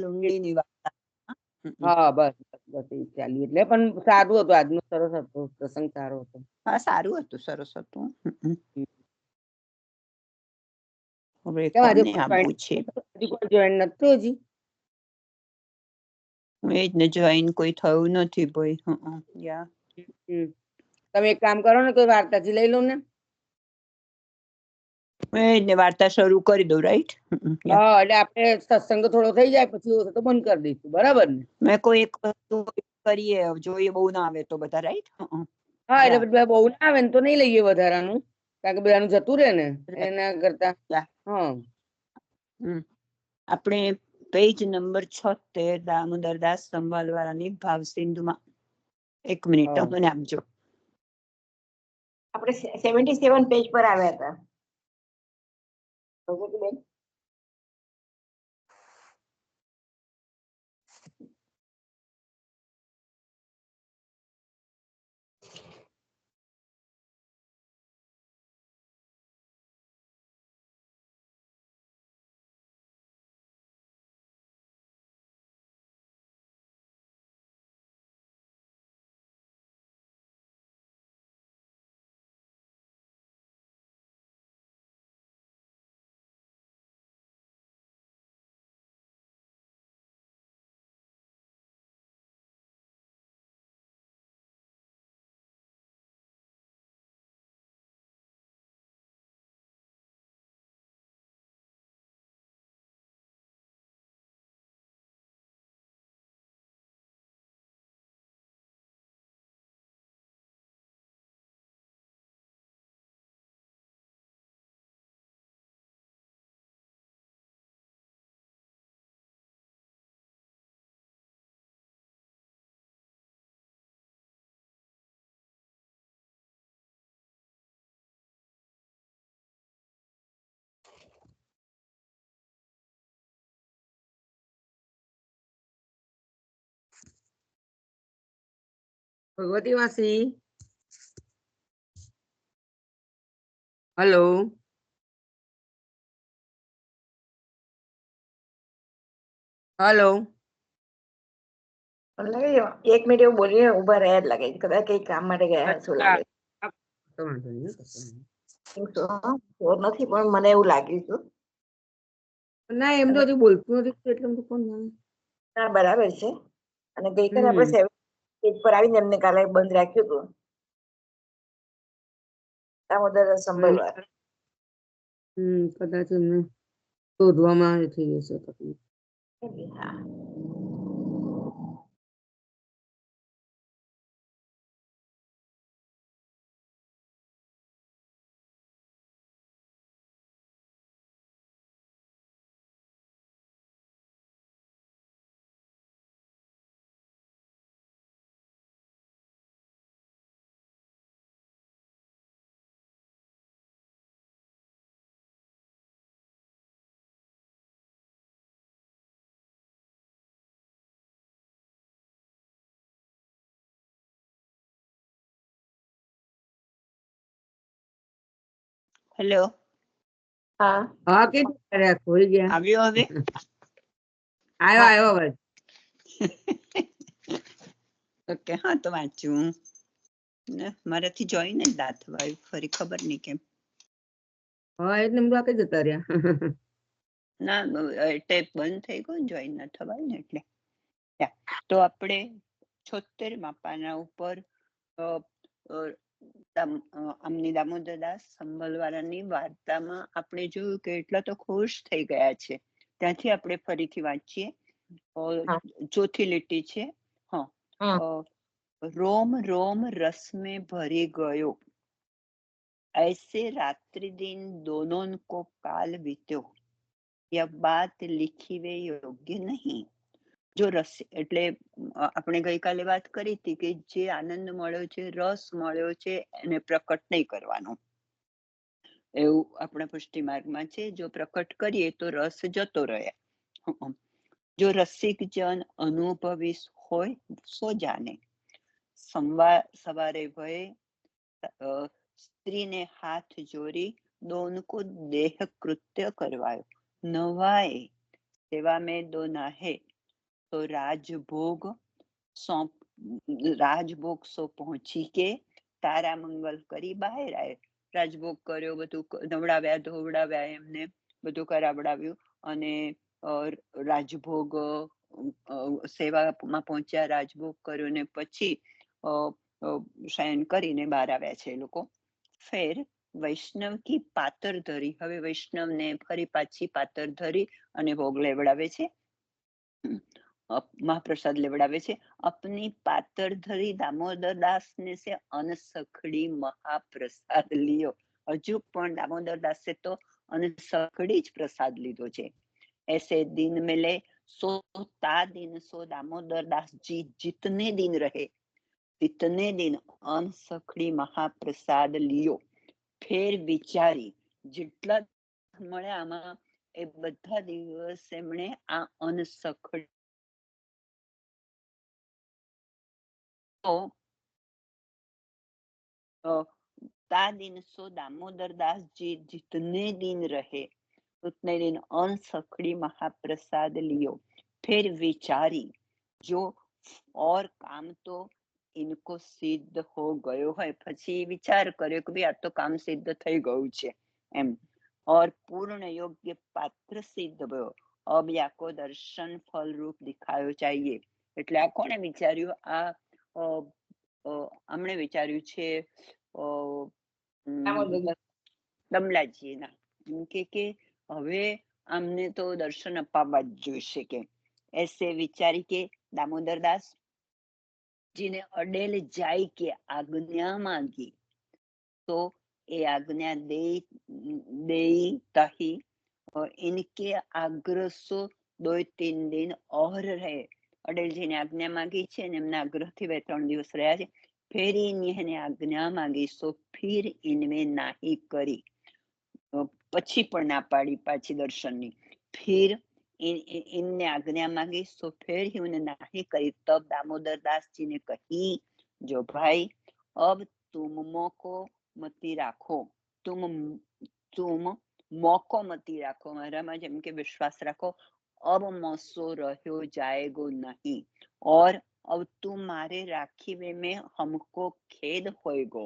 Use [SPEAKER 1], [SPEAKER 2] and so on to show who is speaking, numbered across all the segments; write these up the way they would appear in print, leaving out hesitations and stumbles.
[SPEAKER 1] લુંડીની વાર્તા.
[SPEAKER 2] હા બસ બસ એ ચાલી. એટલે પણ સારું હતું, આજનો સરસ હતો પ્રસંગ, સારો હતો.
[SPEAKER 1] હા સારું હતું, સરસ હતું. હવે
[SPEAKER 2] આજે
[SPEAKER 1] કોને આપવું છે?
[SPEAKER 2] કોઈ જોઈન નથી હજી?
[SPEAKER 1] એ જ ને, જોઈન કોઈ થયું નથી ભાઈ.
[SPEAKER 2] તમે એક કામ કરો ને, કોઈ વાર્તાજી લઈ લો ને.
[SPEAKER 1] એ જ ને, વાર્તા શરૂ કરી દઉં, રાઈટ?
[SPEAKER 2] હા, એટલે આપણે સત્સંગ થોડો થઈ જાય પછી તો બંધ કરી દઈશું, બરાબર ને?
[SPEAKER 1] મેં કોઈ એક વસ્તુ કરીએ, જોઈએ બહુ ના આવે તો બધા, રાઈટ?
[SPEAKER 2] હા, એટલે બધા બહુ ના આવે ને તો નહીં લઈએ વધારાનું, કારણ કે બધાનું જતું રહે ને એના કરતા. હા,
[SPEAKER 1] આપણે પેજ નંબર 76 દામોદરદાસ સંભાળવાળાની ભાવ સિંધુમાં. 1 મિનિટ મને આપજો.
[SPEAKER 3] આપણે 77 પેજ પર આવ્યા હતા. બેન
[SPEAKER 2] ભગવતી માસી, હલો. હલો.
[SPEAKER 3] 1 મિનિટ એવું બોલીને ઉભા રહ્યા જ લાગે, કદાચ કઈ કામ માટે ગયા હશે લાગે. નથી, પણ મને એવું લાગ્યું હતું.
[SPEAKER 2] ના, એમ તો હજી બોલતું નથી એટલે કોણ જાણે.
[SPEAKER 3] ના, બરાબર છે. અને ગઈકાલે આપણે 7 પેજ પર આવીને એમને કાલે બંધ રાખ્યું હતું. દામોદર સંભળવાર.
[SPEAKER 2] કદાચ એમને શોધવામાં થઈ જશે તકલીફ.
[SPEAKER 1] હેલો.
[SPEAKER 3] હા
[SPEAKER 2] હા, કે ખોઈ ગયા.
[SPEAKER 1] આવ્યો હવે?
[SPEAKER 2] આવ્યો અવાજ.
[SPEAKER 1] ઓકે, હા તો વાંચું. મારાથી જોઈને જ ના થવાયું, ફરી ખબર નહીં કેમ.
[SPEAKER 2] હા, એટલે એમ કઈ જતા રહ્યા.
[SPEAKER 1] ના, ટેપ બંધ થઈ ગયો, જોઈન ના થવાય ને એટલે. તો આપણે 76 પાના ઉપર આમની દામોદરદાસ સંભળવાળાની વાર્તામાં આપણે જોયું કે એટલા તો ખુશ થઈ ગયા છે. ત્યાંથી આપણે ફરીથી વાંચીએ. ચોથી લીટી છે. રોમ રોમ रस में भरी गयो, ऐसे रात्रि दिन दोनों को काल बीत्यो, यह बात लिखी वे योग्य नहीं. જો રસ એટલે આપણે ગઈકાલે વાત કરી હતી કે જે આનંદ મળ્યો છે, રસ મળ્યો છે, એને પ્રકટ નહીં કરવાનો, એવું આપણા પુષ્ટિ માર્ગમાં છે. જો પ્રકટ કરીએ તો રસ જતો રહે. જો રસિક જન અનુભવી હોય સો જાને. સવારે ભય સ્ત્રીને હાથ જોડી દોન કો દેહ કૃત્ય કરવાયો. નવાએ सेवा में दो नाहे तो राजभोग सो पહોંચી કે તારા મંગલ કરી બહાર આવે. રાજભોગ કર્યો, બધું નવડાવ્યા ધોવડાવ્યા, એમને બધું કરાવડાવ્યું અને રાજભોગ સેવામાં પહોંચ્યા, રાજભોગ કર્યો ને પછી શયન કરીને બહાર આવ્યા છે એ લોકો. ફેર વૈષ્ણવ કી પાતર ધરી, હવે વૈષ્ણવ ને ફરી પાછી પાતર ધરી અને ભોગ લેવડાવે છે, મહાપ્રસાદ લેવડાવે છે. અપની પાતર ધરી દામોદર દાસ ને સે અનસખડી મહાપ્રસાદ લિયો. હજુ પણ દામોદર દાસે તો અનસખડી જ પ્રસાદ લીધો છે. ऐसे दिन मिले सो ता दिन सो दामोदर दास जी जितने दिन रहे तितने दिन अनसखड़ी महाप्रसाद लियो. ફેર વિચારી, જેટલા મળ્યા આમાં એ બધા દિવસ એમણે આ અનસખડી ता दिन सो दामोदर दास जी जितने दिन रहे उतने दिन अनसखड़ी महाप्रसाद लियो. फिर विचारी, जो और काम तो इनको सिद्ध हो गयो है, પછી વિચાર કર્યો કે ભાઈ આ તો કામ સિદ્ધ થઈ ગયું છે એમ. और पूर्ण योग्य पात्र सिद्ध भयो, अब याको दर्शन फल रूप दिखायो चाहिए. એટલે આ કોણે વિચાર્યું? આ આમણે વિચાર્યું છે દમલાજીના. એમ કે હવે આમને તો દર્શન અપાવવા જ જોઈશે કે. એસે વિચારી કે દામોદર દાસ જીને અડેલ જાય કે આજ્ઞા માંગી तो ये आज्ञा दे तही इनके आग्रह सो 2-3 दिन और रहे. અડેલજી ને આજ્ઞા માંગી છે ને એમના આગ્રહ થી 2-3 દિવસ રહ્યા છે. फिर इन्हें आज्ञा मांगी सो फिर इनमें नाही करी, પછી પણ ના પાડી પાછી દર્શનની. फिर इनने आज्ञा मांगी सो फिर ही उन्हें नहीं करी. तब दामोदर दास जी ने कही, जो भाई अब तुम मोको मती રાખો, तुम मोको मती રાખો, મારામાં જેમ કે વિશ્વાસ રાખો. अब मौसो रहो जाएगो नहीं और अब तुम्हारे राखीवे में हमको खेद होएगो.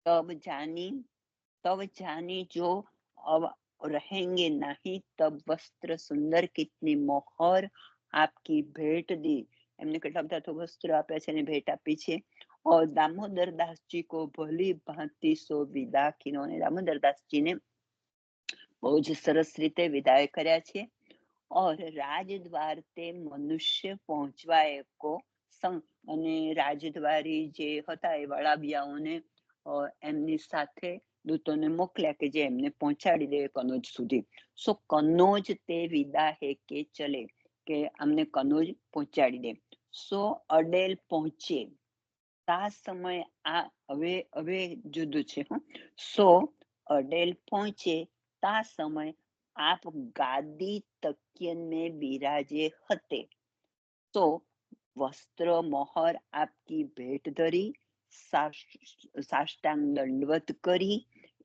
[SPEAKER 1] तब जानी जो अब रहेंगे नहीं तब वस्त्र सुंदर कितनी मोहर आपकी भेंट दी. એમને કેટલા બધા તો વસ્ત્ર આપ્યા છે અને ભેટ આપી છે. और दामोदर दास जी को भली भांति सो विदा कीनो. અને દામોદર દાસજી ને બહુ જ સરસ રીતે વિદાય કર્યા છે. और राजद्वार ते मनुष्य पहुंचवा एको संग, અને રાજદ્વારી જે હતા એ વડાબિયાઓને એમની સાથે દૂતોને મોકલ્યા કે જે એમને પહોંચાડી દે કનોજ સુધી. સો કનોજ તે વિદા હે કે ચલે, કે અમને કનોજ પહોંચાડી દે. સો અડેલ પહોંચે તા સમય આ હવે જુદું છે. સો અડેલ પહોંચે તા સમય आप गादी तकियन में बिराजे हते. तो वस्त्र मोहर आपकी भेंट धरी, साष्टांग दंडवत करी,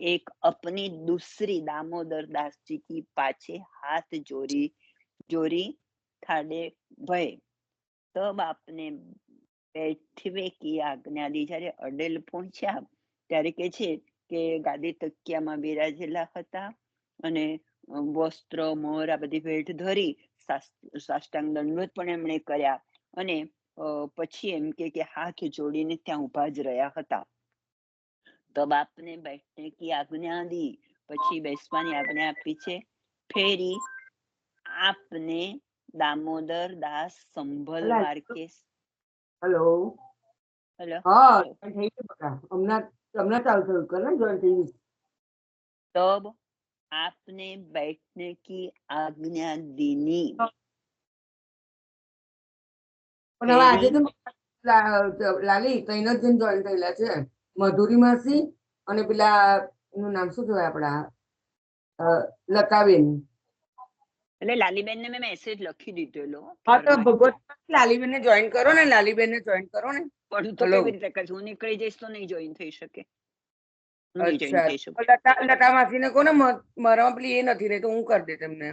[SPEAKER 1] एक अपनी दूसरी दामोदर दास जी की पाछे हाथ जोरी थाड़े भय. तब आपने बैठवे की आज्ञा दी. જ્યારે અડેલ પહોંચ્યા ત્યારે કે છે કે ગાદી તકિયામાં બિરાજેલા હતા અને વસ્ત્ર મોર આ બધી ભેટ ધરી, સાષ્ટાંગ દંડવત પણ એમણે કર્યા અને પછી એમ કે હાથ જોડીને ત્યાં ઊભા જ રહ્યા હતા. તબ આપને બેઠને કી આજ્ઞા દી, પછી બેસવાની આજ્ઞા આપી છે. ફેરી આપને દામોદર દાસ સંભલવાર કે.
[SPEAKER 2] હેલો
[SPEAKER 1] હેલો,
[SPEAKER 2] હા થઈ ગયું, હમણાં ચાલુ થયું કરે જોઈન થઈ ગયું.
[SPEAKER 1] तब आपने बैठने की आज्ञा दीनी.
[SPEAKER 2] પણ હવે આજે તો લાલી કઈ જ જણ જોઈન થયેલા છે, મધુરી માસી અને પેલા એનું નામ શું કહેવાય આપડા લતાબેન.
[SPEAKER 1] એટલે લાલીબેન ને મેં મેસેજ લખી દીધેલો.
[SPEAKER 2] હા તો ભગવત લાલીબેન ને જોઈન કરો ને, લાલીબેન ને જોઈન કરો ને.
[SPEAKER 1] પણ તો કેવી રીતે કરશું? હું નીકળી જઈશ તો નહીં જોઈન થઈ શકે.
[SPEAKER 2] લતા માસી ને કહો ને, મારામાં પેલી એ નથી રહી તો હું કરી દે તમને.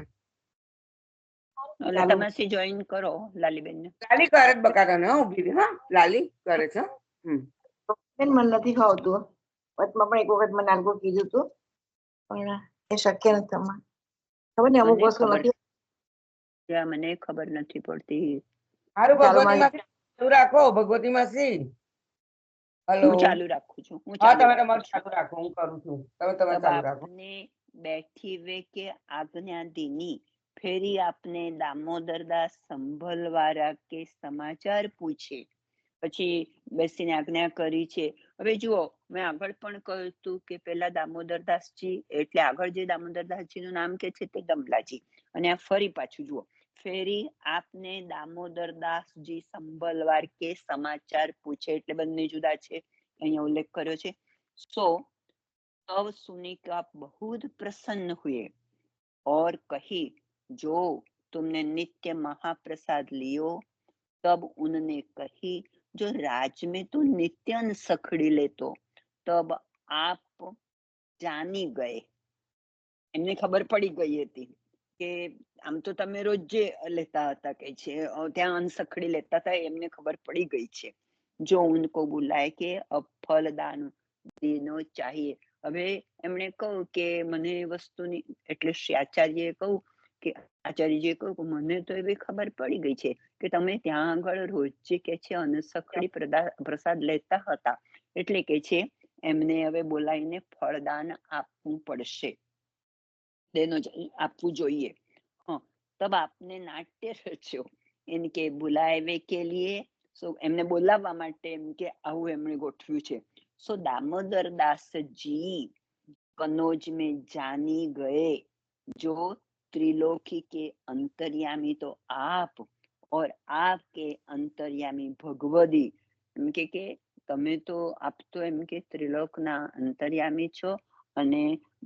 [SPEAKER 1] લતામાસી જોઈન કરો લાલીબેન ને.
[SPEAKER 2] લાલી કરે જ બકારાને ઉભી રહી. હા લાલી કરે છે.
[SPEAKER 3] બેન મને નથી ફાવતું. વચમાં પણ એક વખત મને આલગો કીધું હતું પણ એ શક્ય નથી તમારે. ખબર ને અમુક વસ્તુ નથી.
[SPEAKER 1] મને ખબર નથી પડતી.
[SPEAKER 2] સારું ભગવતી માસી ચાલુ રાખો. ભગવતી માસી હેલો.
[SPEAKER 1] હું ચાલુ રાખું છું.
[SPEAKER 2] હા તમે તમારું ચાલુ રાખો. હું કરું છું. તમે તમારું ચાલુ રાખો.
[SPEAKER 1] બેઠી વે કે આજ્ઞા દીની ફેરી આપને દામોદરદાસ સંભલવાળા કે સમાચાર પૂછે. પછી બેસીને આજ્ઞા કરી છે. હવે જુઓ, મેં આગળ પણ કહ્યું હતું કે પેલા દામોદરદાસજી એટલે આગળ જે દામોદરદાસજી નું નામ કે છે તે દમલાજી, અને આ ફરી પાછું જુઓ, ફેરી આપને દામોદરદાસજી સંભલવાર કે સમાચાર પૂછે, એટલે બંને જુદા છે, અહીંયા ઉલ્લેખ કર્યો છે. સો तब सुनी कि आप बहुत प्रसन्न हुए और कही जो तुमने नित्य महाप्रसाद लियो। तब उन्होंने कही जो राज में तो नित्य अन्न सखड़ी लेतो, तब आप जानी गए. એમને ખબર પડી ગઈ હતી કે આમ તો તમે રોજ જે લેતા હતા કે છે ત્યાં અન્ન સખડી લેતા હતા, એમને ખબર પડી ગઈ છે. જો ઉनको बुलाए કે अब फलदान देनो चाहिए. હવે એમણે કહ્યું કે મને વસ્તુની, એટલે શ્રી આચાર્યએ કહ્યું કે આચાર્યજીએ કહ્યું કે મને તો એવી ખબર પડી ગઈ છે કે તમે ત્યાં આગળ રોજ જે કે છે અન્નસખડી પ્રસાદ લેતા હતા, એટલે કે છે એમને હવે બોલાવીને ફળદાન આપવું પડશે, દેનો આપવું જોઈએ. હા, તબ આપને નાટ્ય રચ્યો એનકે બુલાવે કે લીએ. સો એમને બોલાવવા માટે એમ કે આવું એમણે ગોઠવ્યું છે. सो दामोदर दास जी कनौज में जानी गए, जो त्रिलोकी के अंतर्यामी तो आप और आपके अंतर्यामी भगवदी. એમ કે તમે તો આપ તો એમ કે ત્રિલોકના અંતર્યામી છો અને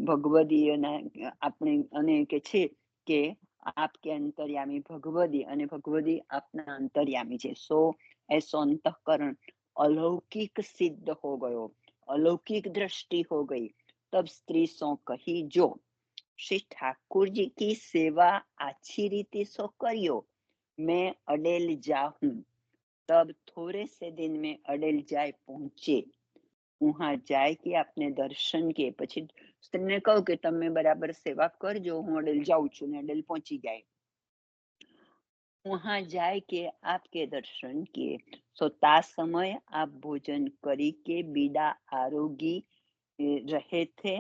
[SPEAKER 1] ભગવદીના આપણે અને કે છે કે આપ કે અંતર્યામી ભગવદી અને ભગવદી આપના અંતર્યામી છે. સો એસો अंतःकरण अलौकिक सिद्ध हो गयो, अलौकिक दृष्टि हो गई. तब स्त्री सो कही जो श्री ठाकुर जी की सेवा अच्छी रीति सो करियो, मैं अडेल जाऊं. तब थोड़े से दिन में अडेल जाए पहुंचे. वहां जाए कि आपने दर्शन किए. પછી સ્ત્રીને કહું કે તમે બરાબર સેવા કરજો, હું અડેલ જાઉં છું, ને અડેલ પહોંચી જાય. वहां जाए के आपके दर्शन किए. सो ता समय आप भोजन करी के बीड़ा आरोगी રહે થે.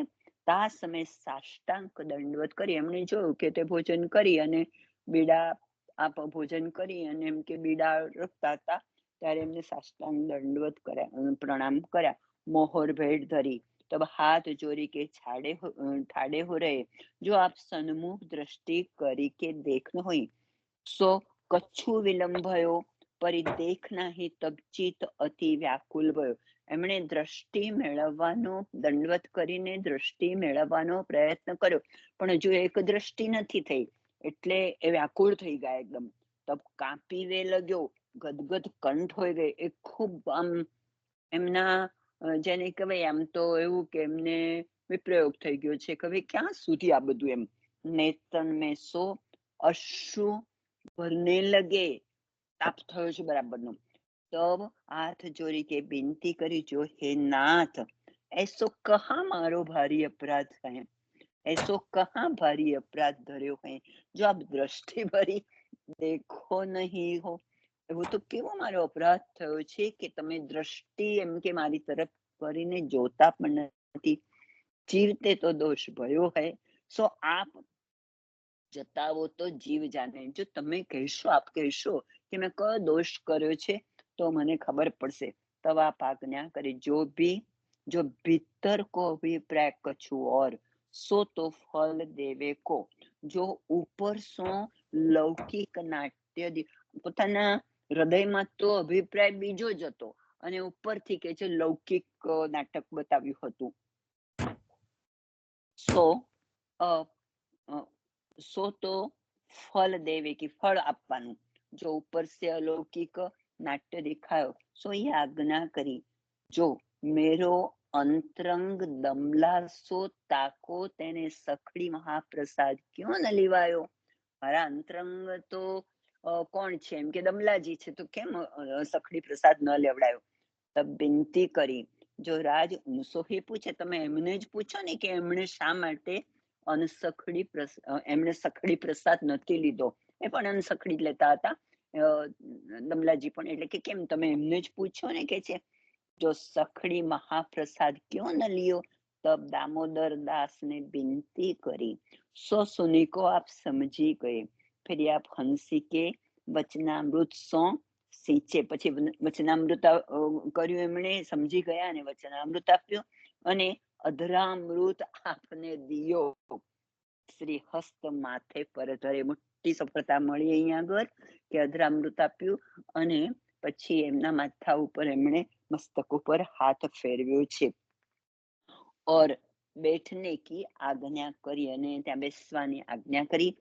[SPEAKER 1] તા સમય સાષ્ટાંગ દંડવત કરી. એમણે જોયું કે તે ભોજન કરી અને બીડા આપ ભોજન કરી અને એમ કે બીડા રખતા હતા, ત્યારે એમને સાષ્ટાંગ દંડવત કર્યા, પ્રણામ કર્યા, મોહર ભેટ ધરી. तब हाथ जोड़ी के ठाड़े हो रहे, जो आप सन्मुख दृष्टि करी के देखन हुई. सो કચ્છું વિલંબ ભયો, પરી દેખ નાહી તબ ચિત્ત અતિ વ્યાકુલ ભયો. એમણે દ્રષ્ટિ મેળવવાનો, દંડવત કરીને દ્રષ્ટિ મેળવવાનો પ્રયત્ન કર્યો, પણ હજુ એક દ્રષ્ટિ નથી થઈ, એટલે એ વ્યાકુળ થઈ ગયા એકદમ. તબ કાપી વે લગ્યો, ગદગદ કંઠ હોય ગઈ. એ ખૂબ આમ એમના જેને કહેવાય આમ તો એવું કે એમને વિપ્રયોગ થઈ ગયો છે કે હવે ક્યાં સુધી આ બધું એમ. નેતન મેં સો અશ્રુ ભરને લગે, તાપ થયો છે બરાબરનો. તબ હાથ જોડી કે વિનતી કરી, જો હે નાથ ऐसो कहाँ मारो भारी अपराध है, ऐसो कहाँ भारी अपराध धर्यो है, जो आप दृष्टि भरी देखो नहीं हो. એવું તો કેવો મારો અપરાધ થયો છે કે તમે દ્રષ્ટિ એમ કે મારી તરફ કરીને જોતા પણ નથી. જીવતે તો દોષ ભયો હૈ, સો આપ જતાવો તો જીવ જાને. જો તમે કહેશો, આપ કહેશો કે મેં કયો દોષ કર્યો છે તો મને ખબર પડશે. તબ આપ આજ્ઞા કરી, जो भीतर को अभिप्राय कछु और सो तो फल देवे को. जो ઉપર સો લૌકિક નાટ્ય પોતાના હૃદયમાં તો અભિપ્રાય બીજો જ હતો અને ઉપરથી કે છે લૌકિક નાટક બતાવ્યું હતું. સો તો ફલ દેવે કે ફળ આપવાનું. જો ઉપર સે અલૌકિક નાટ્ય દેખાયો, સો એ આજ્ઞા કરી, જો મેરો અંતરંગ દમલા સો તાકો તેને સખડી મહાપ્રસાદ ક્यों ન લેવાયો. મારા અંતરંગ તો કોણ છે, એમ કે દમલાજી છે, તો કેમ સખડી પ્રસાદ ન લેવડાયો? તબ વિનતી કરી. જો રાજ ઊંસો હી પૂછે, તમે એમને જ પૂછો ને કે એમણે શા માટે એમણે સખડી પ્રસાદ નથી લીધો. એ પણ અનસખડી લેતા હતા દમલાજી પણ, એટલે કે કેમ તમે એમને જ પૂછો ને કે છે. જો સખડી મહાપ્રસાદ क्यों न लियो? तब दामोदर दास ने विनती करी। सो सुनी को आप समझी गए। फिर आप हंसी के वचनामृत सो सींचे. પછી વચનામૃત કર્યું એમણે, સમજી ગયા અને વચનામૃત આપ્યું અને અધરામૃત આપને દિયો. શ્રી હસ્ત માથે પર ધરે. મોટી સફળતા મળી અહીંયા આગળ કે અધરામૃત આપ્યું અને પછી એમના માથા ઉપર એમણે મસ્તક ઉપર હાથ ફેરવ્યો છે. और बैठने की आज्ञा करी, અને ત્યાં બેસવાની આજ્ઞા કરી.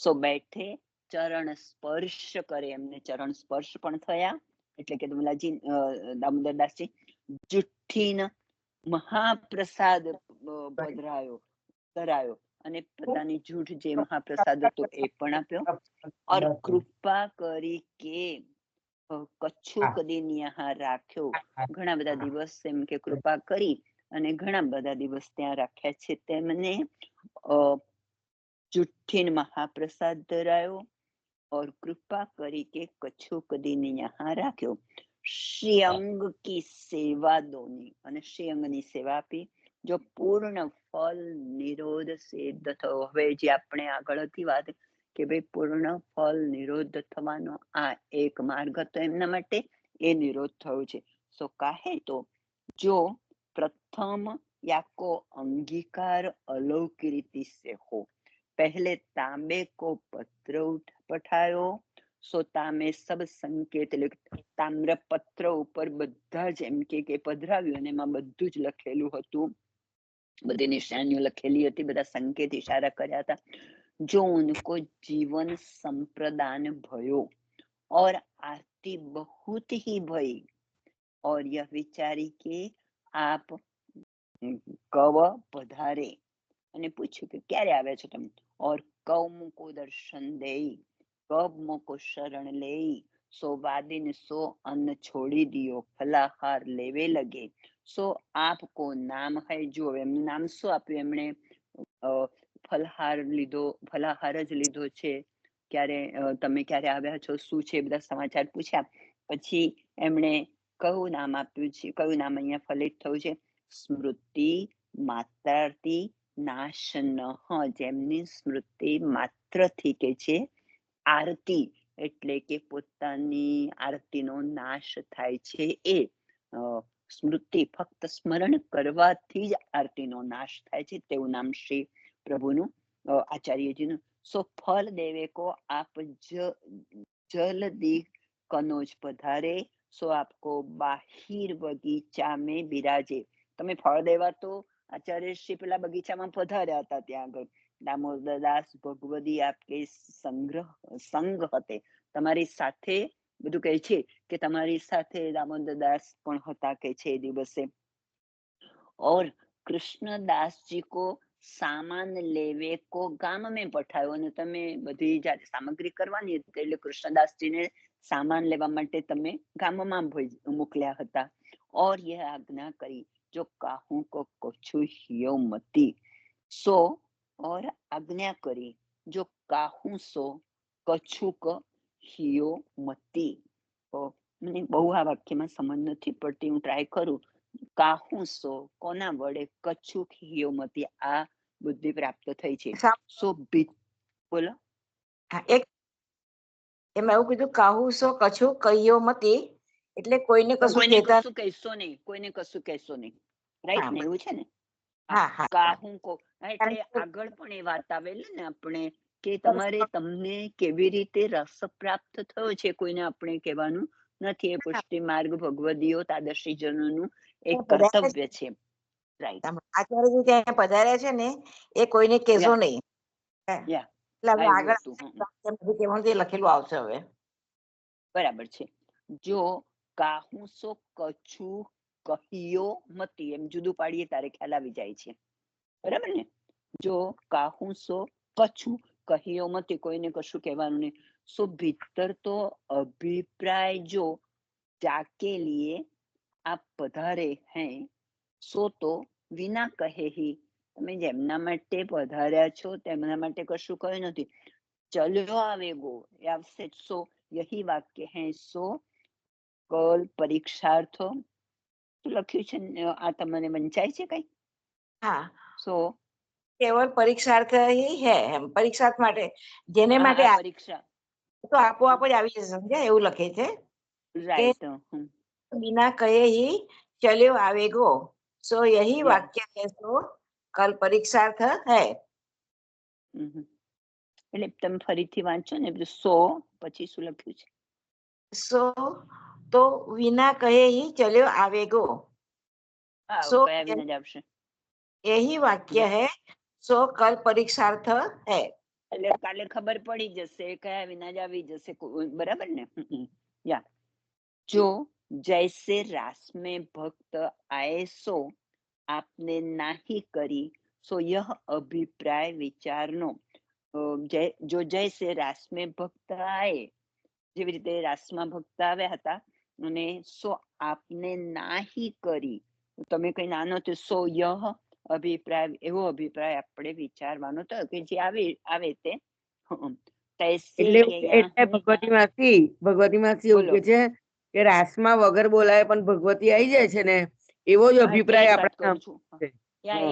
[SPEAKER 1] સો બેઠે, ચરણ સ્પર્શ કરે, એમને ચરણ સ્પર્શ પણ થયા, એટલે કે દમલાજી દામોદરદાસજી જુઠ્ઠીન મહાપ્રસાદ પધરાયો ધરાયો અને પોતાની જૂઠ જે મહાપ્રસાદ હતો એ પણ આપ્યો. और કૃપા કરી કે કચ્છુક દિન યહાં રાખ્યો. ઘણા બધા દિવસ એમ કે કૃપા કરી અને ઘણા બધા દિવસ ત્યાં રાખ્યા છે તેમને. જુઠ્ઠીન મહાપ્રસાદ ધરાયો और कृपा કરી કે કચ્છુક દિન યહાં રાખ્યો. શ્રીઅંગ કી સેવા દોની, અને શ્રીઅંગની સેવા આપી. જો પૂર્ણ ફલ નિરોધ સિદ્ધ થયો. હવે જે આપણે આગળ હતી વાત કે ભાઈ પૂર્ણ ફલ નિરોધ થવાનો આ એક માર્ગ હતો એમના માટે, એ નિરોધ થયો છે. સો કાહે તો જો પ્રથમ યાકો અંગીકાર અલૌकिक रीति से हो. पहले तांबे को पत्र पठायो. સો તામે સબ સંકેત, તામ્ર પત્ર ઉપર બધા જ એમ કે પધરાવ્યું અને એમાં બધું જ લખેલું હતું, બધી નિશાનીઓ લખેલી હતી, બધા સંકેત ઇશારા કર્યા હતા. જો ઉनको जीवन संप्रदान भयो और आरती बहुत ही भई और यह विचारी के आप कव पधारे, અને પૂછ્યું કે ક્યારે આવ્યા છો તમે? और कव मुको दर्शन देई, कब मुको शरण लेई. सो वादिन सो अन्न छोड़ी दियो, फलाहार लेवे लगे. सो आपको नाम है. જો એમનું નામ શું આપ્યું એમણે? ફલહાર લીધો, ફલાહાર જ લીધો છે. ક્યારે તમે ક્યારે આવ્યા છો, શું છે, બધા સમાચાર પૂછ્યા. પછી એમણે કયું નામ આપ્યું છે, કયું નામ અહીંયા ફલિત થયું છે? સ્મૃતિ માત્રાર્થી નાશ ન. જેમની સ્મૃતિ માત્રથી કે છે આરતી, એટલે કે પોતાની આરતીનો નાશ થાય છે. એ સ્મૃતિ ફક્ત સ્મરણ કરવાથી જ આરતીનો નાશ થાય છે, તેવું નામ શ્રી પ્રભુનું, આચાર્યજીનું. સો ફલ દેવે કો આપ જલ્દી કનોજ પધારે. સો આપકો બાહિર બગીચા મેં બિરાજે. તમે ફળ દેવા તો આચાર્ય શ્રી પેલા બગીચામાં પધાર્યા હતા, ત્યાં આગળ દામોદરદાસ ભગવદી આપકે સંગ હતે, તમારી સાથે, બધું કહે છે કે તમારી સાથે દામોદરદાસ પણ હતા કે છે એ દિવસે. और કૃષ્ણદાસજી કો સામાન લેવે કો ગામ મેં પઠાયો, અને તમે બધી જાતે સામગ્રી કરવાની હતી એટલે કૃષ્ણદાસજીને સામાન લેવા માટે તમે ગામમાં મોકલ્યા હતા. और यह आज्ञा करी जो काहू को कछु हियो मती. सो और आज्ञा करी जो काहू સો કછુક હિયો મતી. મને બહુ આ વાક્યમાં સમજ નથી પડતી, હું ટ્રાય કરું. કાહું સો, કોના વડે? કછુક હિયો મતી, આ બુદ્ધિ પ્રાપ્ત થઈ છે. સો બોલો.
[SPEAKER 3] એક એમાં એવું કીધું કાહુ સો કછું કહીયો મતી, એટલે કોઈને કશું
[SPEAKER 1] કહેશો નહીં, કોઈને કશું કહેશો નહીં, રાઈટ ને? એવું છે ને. કાહું કો એટલે આગળ પણ એ વાત આવેલી ને આપણે કે તમારે તમને કેવી રીતે રસ પ્રાપ્ત થયો છે કોઈને આપણે કહેવાનું નથી. એ પુષ્ટિ માર્ગ ભગવદીઓ તાદર્શી જનોનું એક કર્તવ્ય છે. રાઈટ.
[SPEAKER 3] આચાર્યજી ત્યાં પધાર્યા છે ને, એ કોઈને કહેશો નહીં. લખેલું આવશે હવે.
[SPEAKER 1] બરાબર છે. જો કાહું સો કછું કહિયો મતી, એમ જુદું પાડીએ તારે ખ્યાલ આવી જાય છે. બરાબર ને? જો કાહું સો કછું, કહ્યો મતે, કોઈને કશું કહેવાનું નહીં. સો ભીતર તો અભિપ્રાય જો જાકે લીએ આપ પધારે હૈ, સો તો વિના કહે હી, તમે જેમના માટે પધાર્યા છો તેમના માટે કશું કહ્યું નથી. ચલ્યો આવેગો એ આવશે. સો યહી વાક્ય હૈ. સો કલ પરીક્ષાર્થ લખ્યું છે. આ તમને વંચાય છે કઈ?
[SPEAKER 3] હા,
[SPEAKER 1] સો
[SPEAKER 3] કેવળ પરીક્ષાર્થ હી હે, એમ પરીક્ષાર્થ માટે, જેને માટે
[SPEAKER 1] પરીક્ષા
[SPEAKER 3] તો આપોઆપ જ આવી જશે, સમજ્યા? એવું લખે છે કે
[SPEAKER 1] રાઈટ.
[SPEAKER 3] बिना कहे ही चलो आवेगो, सो यही वाक्य है, सो कल परीक्षार्थ है.
[SPEAKER 1] એટલે તમે ફરીથી વાંચો ને, સો પછી શું લખ્યું છે?
[SPEAKER 3] सो तो बिना कहे ही चलो आवेगो, सो
[SPEAKER 1] કયા વિના જ આવશે?
[SPEAKER 3] यही वाक्य है, सो कल परीक्षार्थ है.
[SPEAKER 1] એટલે કાલે ખબર પડી જશે કયા વિના જ આવી જશે, બરાબર ને? યા જો जैसे रास में भक्त आए सो आपने नाही करी, सो यह अभिप्राय विचारनो. जो जैसे रास में भक्त आए, જેવી રીતે રાસમાં ભક્ત આવ્યા હતા અને સો આપને નાહી કરી, તમે કઈ નાનો તો સો યહ અભિપ્રાય, એવો અભિપ્રાય આપણે વિચારવાનો તો કે જે આવે તે.
[SPEAKER 2] એટલે ભગવતી માસી એવું કે છે કે રાસમાં વગર બોલાય પણ ભગવતી આવી જાય છે ને, એવો જ અભિપ્રાય આપણે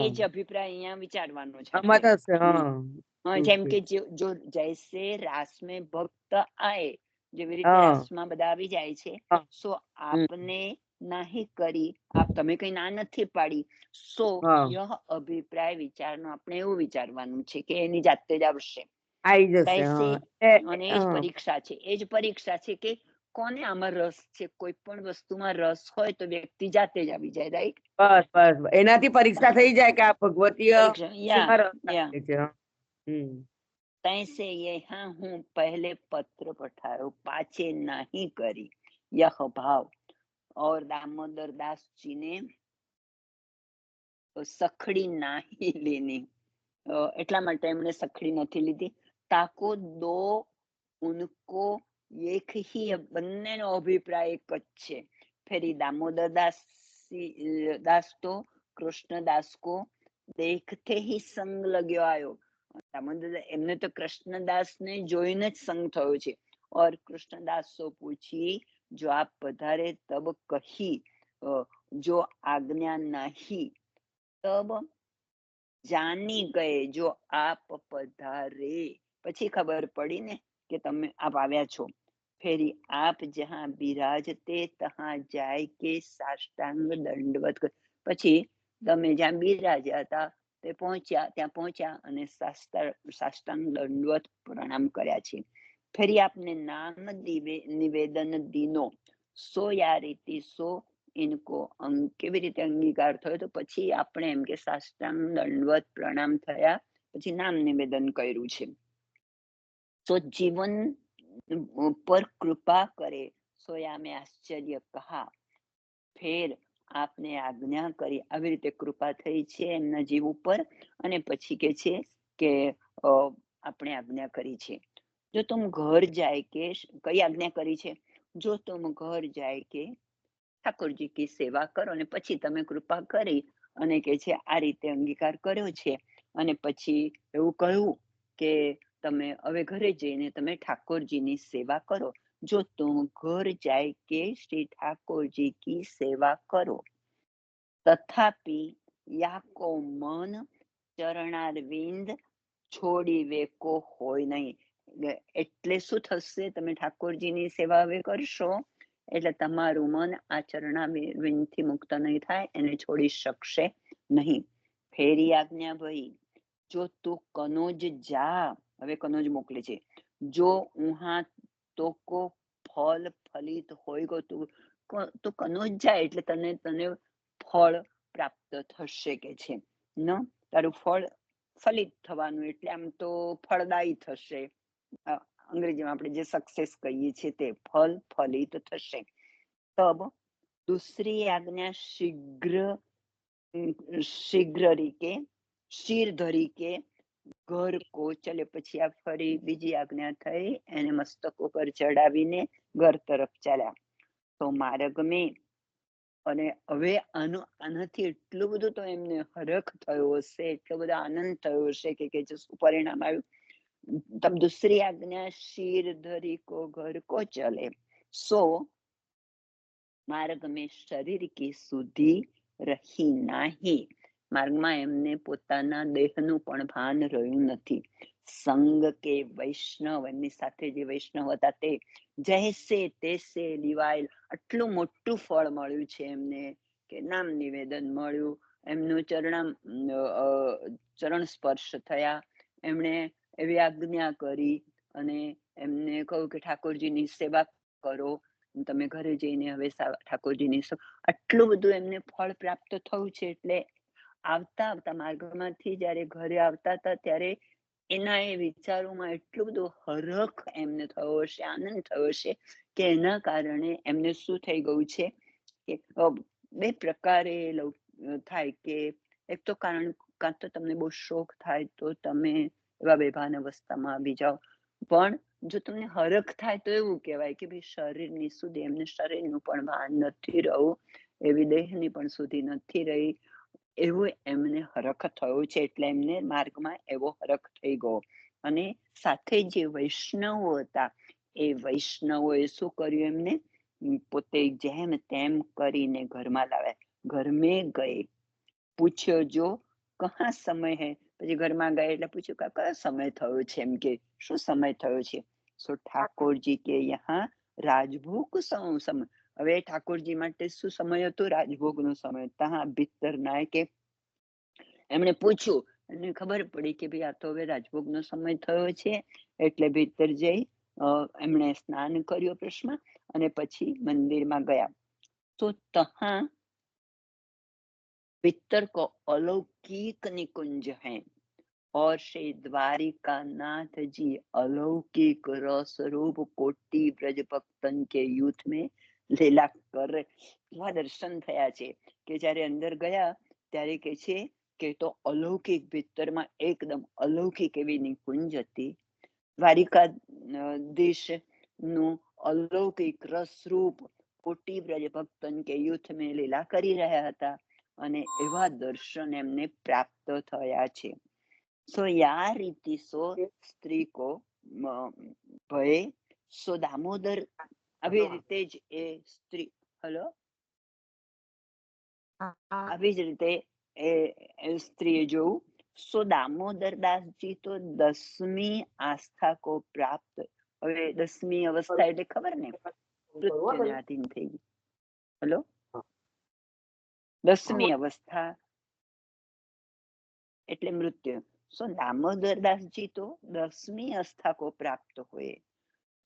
[SPEAKER 1] એ જ અભિપ્રાય અહીંયા વિચારવાનો છે. જેમ કે જો જૈસે રાસ में ભક્ત આए, જેવી રીતે રાસમાં બધા આવી જાય છે, સો આપને નાહી કરી, આપ તમે કઈ ના નથી પાડી, સો યહ અભિપ્રાય વિચારનો આપણે એવું વિચારવાનું છે કે એની જાતે જ આવશે,
[SPEAKER 2] આવી જશે.
[SPEAKER 1] અને એ જ પરીક્ષા છે. એ જ પરીક્ષા છે કે કોને આમાં રસ છે. કોઈ પણ વસ્તુમાં રસ હોય તો વ્યક્તિ જાતે જ આવી જાય, રાઈટ?
[SPEAKER 2] બસ બસ, એનાથી પરીક્ષા થઈ જાય કે આ ભગવતીય
[SPEAKER 1] तैसे यहाँ हूँ पहले पत्र पठायो, पाछे नहीं करी यह भाव. और दामोदर दास जी ने સખડી નાહી લેની, એટલા માટે એમણે સખડી નથી લીધી. તાકો દો ઉनको એક ही, બંનેનો અભિપ્રાય એક જ છે. ફેરી દામોદર दास तो कृष्णदास को देखते ही संग लग्यो आयो. दामोदर એમને તો કૃષ્ણદાસ ને જોઈને જ સંગ થયો છે. और कृष्णदास સો પૂછી, જો આપ પધારે તબ કહી, જો આજ્ઞા નહીં તબ જાની ગયે, જો આપ પધારે પછી ખબર પડી ને કે તમે આપ આવ્યા છો. ફેરી આપ જહાં બિરાજતે તહાં જાય કે સાષ્ટાંગ દંડવત, પછી તમે જ્યાં બિરાજ્યા હતા તે ત્યાં પહોંચ્યા અને સાષ્ટાંગ દંડવત પ્રણામ કર્યા છે. ફેરી આપને નામ નિવેદન દીનો, સો યા રીતિ સો ઇનકો કેવી રીતે અંગીકાર થયો, તો પછી આપણે એમ કે સાષ્ટાંગ દંડવત પ્રણામ થયા પછી નામ નિવેદન કર્યું છે. તો જીવન પર કૃપા કરે, સોયા મેં આશ્ચર્ય કહા. ફેર આપને આજ્ઞા કરી, આવી રીતે કૃપા થઈ છે એમના જીવ ઉપર, અને પછી કે છે કે આપણે આજ્ઞા કરી છે. જો તુમ ઘર જાય કે, કઈ આજ્ઞા કરી છે? જો તુમ ઘર જાય કે ઠાકોરજી કી સેવા કરો, અને પછી તમે કૃપા કરી અને કે છે આ રીતે અંગીકાર કર્યો છે, અને પછી એવું કહ્યું કે તમે હવે ઘરે જઈને તમે ઠાકોરજીની સેવા કરો. જો તુમ ઘર જાય કે શ્રી ઠાકોરજી કી સેવા કરો, તથાપી યાકો મન ચરણારવિંદ છોડી વેકો હોય નહીં. એટલે શું થશે? તમે ઠાકોરજીની સેવા હવે કરશો એટલે તમારું મન આ ચરણારવિંદથી મુક્ત નહીં થાય, એને છોડી શકશે નહીં. ફેરી આજ્ઞા ભઈ, જો તું કનોજ જા, હવે કનોજ મોકલે છે, જો ઉહા તો કો ફલ ફલિત હોય ગો, તું કનોજ જાય એટલે તને ફળ પ્રાપ્ત થશે કે છે, તારું ફળ ફલિત થવાનું, એટલે આમ તો ફળદાયી થશે. અંગ્રેજીમાં આપણે જે સક્સેસ કહીએ છીએ તે ફલ ફલિત થશે. તબ दूसरी આજ્ઞા શીઘ્ર રીકે શિર ધરી કે ઘર કો ચલે, પછી આ ફરી બીજી આજ્ઞા થઈ, એને મસ્તક ઉપર ચડાવીને ઘર તરફ ચાલ્યા. તો માર્ગ મેં, અને હવે આનાથી એટલું બધું તો એમને હરખ થયો હશે, એટલો બધો આનંદ થયો હશે કે શું પરિણામ આવ્યું. તબ दूसरी આજ્ઞા શિર ધરી કો ઘર કો ચલે, સો માર્ગ મેં શરીર કી સુધી રહી નાહી. માર્ગમાં એમને પોતાના દેહનું પણ ભાન રહ્યું નથી. સંગ કે વૈષ્ણવ, એમની સાથે જે વૈષ્ણવ હતા તે જૈસે તૈસે લીવાયેલ. આટલું મોટું ફળ મળ્યું છે એમને, કે નામ નિવેદન મળ્યું, એમનું ચરણ સ્પર્શ થયા, એમણે એવી આજ્ઞા કરી અને એમને કહ્યું કે ઠાકોરજીની સેવા કરો, તમે ઘરે જઈને હવે ઠાકોરજીની. આટલું બધું એમને ફળ પ્રાપ્ત થયું છે. એટલે આવતા માર્ગમાંથી જયારે ઘરે આવતા હતા ત્યારે એના એ વિચારોમાં એટલું બધું હરખ એમને થયો હશે, આનંદ થયો હશે, કે એના કારણે એમને શું થઈ ગયું છે કે બે પ્રકારે થાય કે એક તો કારણ, કાં તો તમને બહુ શોખ થાય તો તમે એવા બેભાન અવસ્થામાં આવી જાઓ, પણ જો તમને હરખ થાય તો એવું કહેવાય કે ભાઈ શરીરની સુધી, એમને શરીરનું પણ ભાન નથી રહ્યું, એવી દેહની પણ સુધી નથી રહી, એવું એમને હરખ થયો છે. એટલે એમને માર્ગમાં એવો હરખ થઈ ગયો. અને સાથે જે વૈષ્ણવો હતા એ વૈષ્ણવોએ શું કર્યું, એમને પોતે જેમ તેમ કરીને ઘરમાં લાવ્યા. ઘર મેં ગયે, પૂછ્યો જો કહા સમય હૈ. પછી ઘરમાં ગયા એટલે પૂછ્યું કે કયો સમય થયો છે, એમ કે શું સમય થયો છે. સો ઠાકોરજી કે યહાં રાજભોગ સમય. હવે ઠાકોરજી માટે શું સમય હતો, રાજભોગનો સમય. ત્યાં ભીતર નાયકે એમણે પૂછ્યું, એને ખબર પડી કે ભાઈ આ તો હવે રાજભોગનો સમય થયો છે. એટલે ભીતર જઈ એમણે સ્નાન કર્યું પ્રશ્ન, અને પછી મંદિરમાં ગયા. તો ત્યાં भीतर को अलौकिक निकुंज है, और श्री द्वारिका नाथ जी अलौकिक रस रूप कोटि ब्रज भक्तन के युद्ध में લીલા કરે. દર્શન થયા છે કે જયારે અંદર ગયા ત્યારે કે છે કે તો અલૌકિક, ભીતરમાં એકદમ અલૌકિક એવી નિકુંજ હતી. દ્વારિકા દેશ નું અલૌકિક રસરૂપ કોટી બ્રજ ભક્તન કે યુદ્ધ મેં લીલા કરી રહ્યા હતા, અને એવા દર્શન એમને પ્રાપ્ત થયા છે. સો યા રીતિ સો સ્ત્રી કો ભય સો દામોદર. આવી રીતે જ એ સ્ત્રી, હલો, આવી જ રીતે એ સ્ત્રીએ જોયું. સો દામોદર દાસજી તો 10મી આસ્થા કો પ્રાપ્ત. હવે 10મી અવસ્થા એટલે ખબર ને, મૃત્યુને આધીન થઈ ગઈ. હલો, 10મી અવસ્થા એટલે મૃત્યુ. સો દામોદર દાસજી તો 10મી આસ્થા કો પ્રાપ્ત हुए.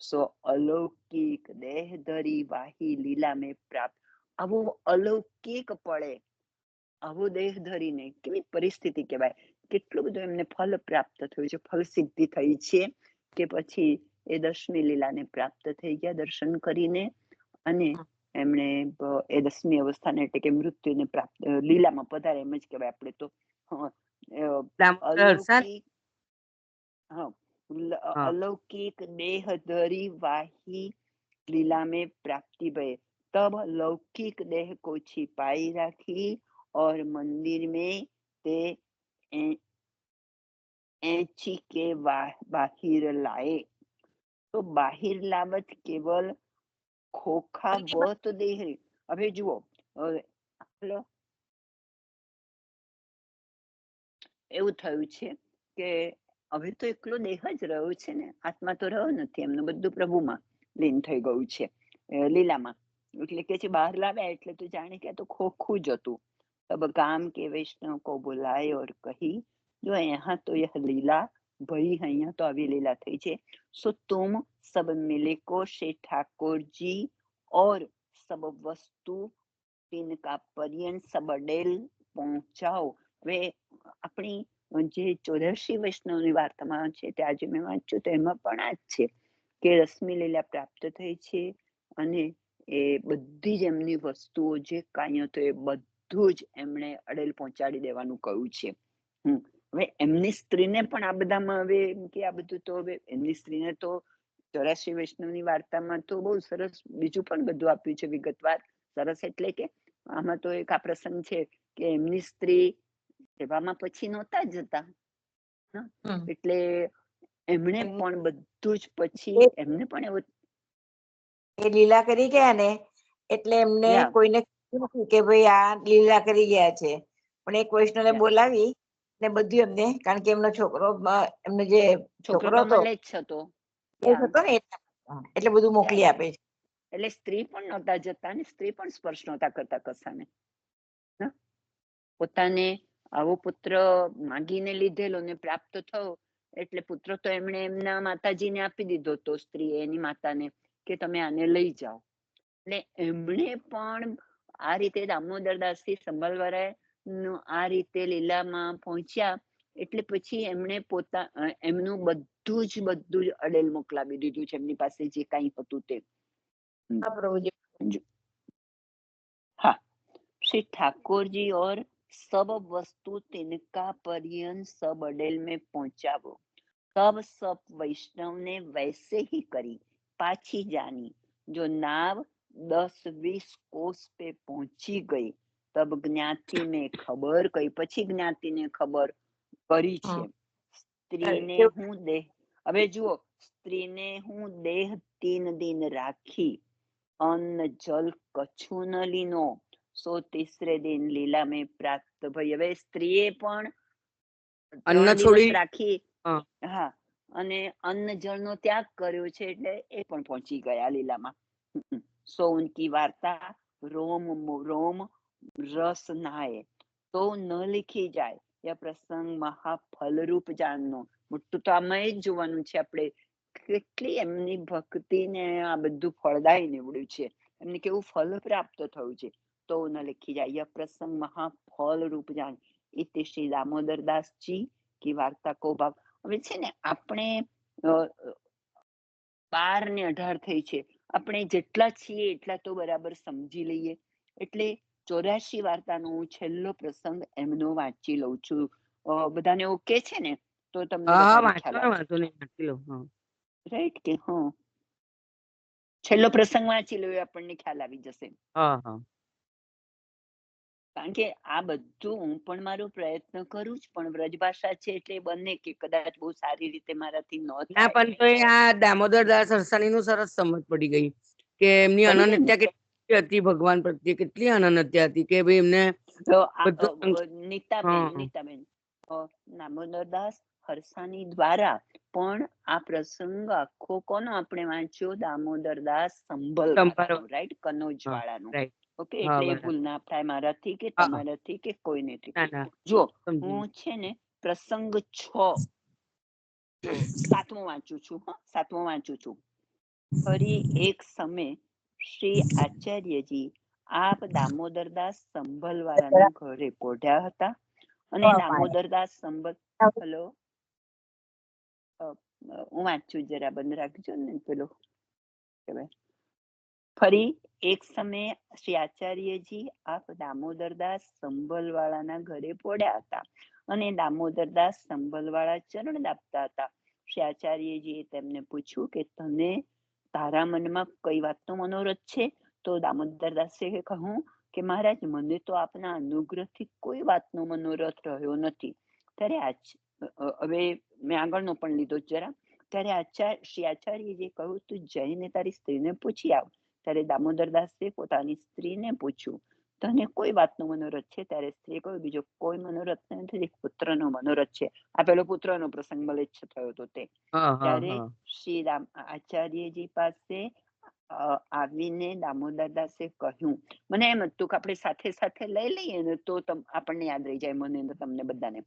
[SPEAKER 1] સો અલૌકિક દેહ ધરી વાહી લીલા में પ્રાપ્ત. આવો અલૌકિક પડે, આવો દેહ ધરીને, કેવી પરિસ્થિતિ કહેવાય, કેટલું બધું એમને ફલ પ્રાપ્ત થયું છે, ફલ સિદ્ધિ થઈ છે, કે પછી એ 10મી લીલાને પ્રાપ્ત થઈ ગયા દર્શન કરીને. અને એમણે એ 10મી અવસ્થાને એટલે કે મૃત્યુને પ્રાપ્ત, લીલામાં પધારે એમ જ કહેવાય આપણે તો. अलौकिक, हाँ, अलौकिक देह धरी वाही लीला में प्राप्ति भय, तब लौकिक देह को छिपाई रखी और मंदिर में ते एंची के बाहिर लाए. तो बाहिर लावत केवल खोखा बहुत देह. હવે જુઓ, હલો, એવું થયું છે કે હવે તો એકલો દેહ જ રહ્યો છે ને, આત્મા તો રહ્યો નથી, એમનું બધું પ્રભુમાં લીન થઈ ગયું છે, લીલામાં. એટલે કે છે બહાર લાવ્યા એટલે તો જાણે કે તો ખોખું જ હતું. તબ ગામ કે વૈષ્ણવ કો બોલાય ઓર કહી, જો यहाँ तो यह लीला भई, અહીંયા તો આવી લીલા થઈ છે. सो तुम सब मिले को श्री ठाकुर जी और सब वस्तु तिनका पर्यंत सब डेल पहुंचाओ. હવે આપણી જે 84 વૈષ્ણવની વાર્તામાં છે તે આજે મેં વાંચ્યું તો એમાં પણ આ જ છે કે 10મી લીલા પ્રાપ્ત થઈ છે, અને એ બધી જ એમની વસ્તુઓ જે કાંઈ હતો એ બધું જ એમણે અડેલ પહોંચાડી દેવાનું કહ્યું છે. હવે એમની સ્ત્રીને પણ આ બધામાં હવે એમ કે આ બધું તો હવે એમની સ્ત્રીને તો 84 વૈષ્ણવની વાર્તામાં તો બહુ સરસ બીજું પણ બધું આપ્યું છે વિગતવાર. સરસ એટલે કે આમાં તો એક આ પ્રસંગ છે કે એમની સ્ત્રી સેવામાં પછી નહોતા જતા, એટલે એમણે પણ બધું જ પછી એમને પણ એવું
[SPEAKER 3] એ લીલા કરી ગયા ને એટલે એમને કોઈને કે ભાઈ આ લીલા કરી ગયા છે, પણ એક વૈષ્ણવને બોલાવી ને બધું એમને, કારણ કે એમનો છોકરો, એમને જે છોકરો હતો ને એટલે બધું મોકલી આપે છે.
[SPEAKER 1] એટલે સ્ત્રી પણ નહોતા જતા ને સ્ત્રી પણ સ્પર્શ નહોતા કરતા કસાને. પોતાને આવો પુત્ર માંગીને લીધેલો ને પ્રાપ્ત થયો એટલે પુત્ર તો એમણે એમના માતાજીને આપી દીધો તો સ્ત્રી એની માતાને કે તમે આને લઈ જાઓ. એટલે એમણે પણ આ રીતે દામોદરદાસથી સંભળવાળા આ રીતે લીલામાં પહોંચ્યા એટલે પછી એમણે એમનું બધું જ અડેલ મોકલાવી દીધું છે એમની પાસે જે કઈ હતું તે. हाँ, श्री ठाकुर जी और सब वस्तु तिनका पर्यंत सब अडेल में पहुंचावो, तब सब वैष्णव ने वैसे ही करी, पाछी जानी, जो नाव 10-20 कोस पे पहुंची गई, तब ज्ञाति ने खबर कही, પછી જ્ઞાતિ ને ખબર કરી છે. સ્ત્રીને હું દેહ, હવે જુઓ, સ્ત્રીને હું દેહ 3 દિન રાખી, અન્ન જલ કછું ન લીનો, સો તીસરે દિન લીલા મેં પ્રાપ્ત ભઈ. હવે સ્ત્રીએ પણ 3 દિવસ રાખી, હા, અને અન્ન જળનો ત્યાગ કર્યો છે એટલે એ પણ પહોંચી ગયા લીલામાં. સો ઉનકી વાર્તા રોમ રોમ રસ નાય, તો ન લીખી જાય. એ પ્રસંગ મહાફલરૂપ જાણનો. મોટું તો આમાં જ જોવાનું છે આપણે, કેટલી એમની ભક્તિ ને આ બધું ફળદાયી નીવડ્યું છે, એમને કેવું ફલ પ્રાપ્ત થયું છે. તો ન લખી જાય. પ્રસંગ મહાફલ રૂપ જાણ. ઇતિ શ્રી દામોદરદાસજી કી વાર્તા કો ભાગ. હવે છે ને આપણે 12 ને 18 થઈ છે, આપણે જેટલા છીએ એટલા તો બરાબર સમજી લઈએ. એટલે 84 વાર્તાનો હું છેલ્લો પ્રસંગ એમનો વાંચી લઉં છું. બધાને ઓકે છે ને? તો તમને વધારે ખ્યાલ આવે. રાઈટ કે? હા, છેલ્લો પ્રસંગ વાંચી લો, આપણને ખ્યાલ આવી જશે. કારણ કે આ બધું હું પણ મારો પ્રયત્ન કરું જ, પણ વ્રજભાષા છે એટલે બને કે કદાચ બહુ સારી રીતે મારાથી ન થાય.
[SPEAKER 2] પણ તો આ દામોદરદાસ હરસાણી નું સરસ સમજ પડી ગઈ કે એમની અનન્યતા કેટલી હતી ભગવાન પ્રત્યે, કેટલી અનન્યતા હતી કે ભાઈ એમને
[SPEAKER 1] નીતાબેન દામોદરદાસ હરસાણી દ્વારા પણ આ પ્રસંગ આખો કોનો આપણે વાંચ્યો? દામોદરદાસ સંભલવાળાનો, રાઈટ, કનોજ વાળાનો. ઓકે, એટલે એ ભૂલ ના થાય મારાથી કે તમારાથી કે કોઈનેથી. જો હું છે ને પ્રસંગ 7મો વાંચું છું. ફરી એક સમય શ્રી આચાર્યજી આપ દામોદરદાસ સંભલવાળાના ઘરે પોઢ્યા હતા, અને દામોદરદાસ હેલો, હું વાંચું, જરા બંધ રાખજો ને પેલો. ફરી એક સમયે શ્રી આચાર્યજી આપ દામોદરદાસ સંભલવાળાના ઘરે પોઢ્યા હતા, અને દામોદરદાસ સંભલવાળા ચરણ દાબતા હતા. શ્રી આચાર્યજીએ તેમને પૂછ્યું કે તને તારા મનમાં કઈ વાતનો મનોરથ છે? તો દામોદરદાસે કહ્યું કે મહારાજ, મને તો આપના અનુગ્રહથી કોઈ વાતનો મનોરથ રહ્યો નથી. ત્યારે હવે મેં આગળનો પણ લીધો જરા. ત્યારે શ્રી આચાર્યજીએ કહ્યું, તું જઈને તારી સ્ત્રીને પૂછી આવ. ત્યારે દામોદરદાસે પોતાની સ્ત્રીને પૂછ્યું, તને કોઈ વાતનો મનોરથ છે? ત્યારે સ્ત્રીએ કહ્યું, બીજો કોઈ મનોરથ નથી, પુત્રનો મનોરથ છે. આ પેલો પુત્રનો પ્રસંગ મલેચ્છ થયો હતો તે. ત્યારે શ્રી આચાર્યજી પાસે આવીને દામોદરદાસે કહ્યું, મને એમ હતું કે આપણે સાથે સાથે લઈ લઈએ ને તો આપણને યાદ રહી જાય, મને ને તમને બધાને,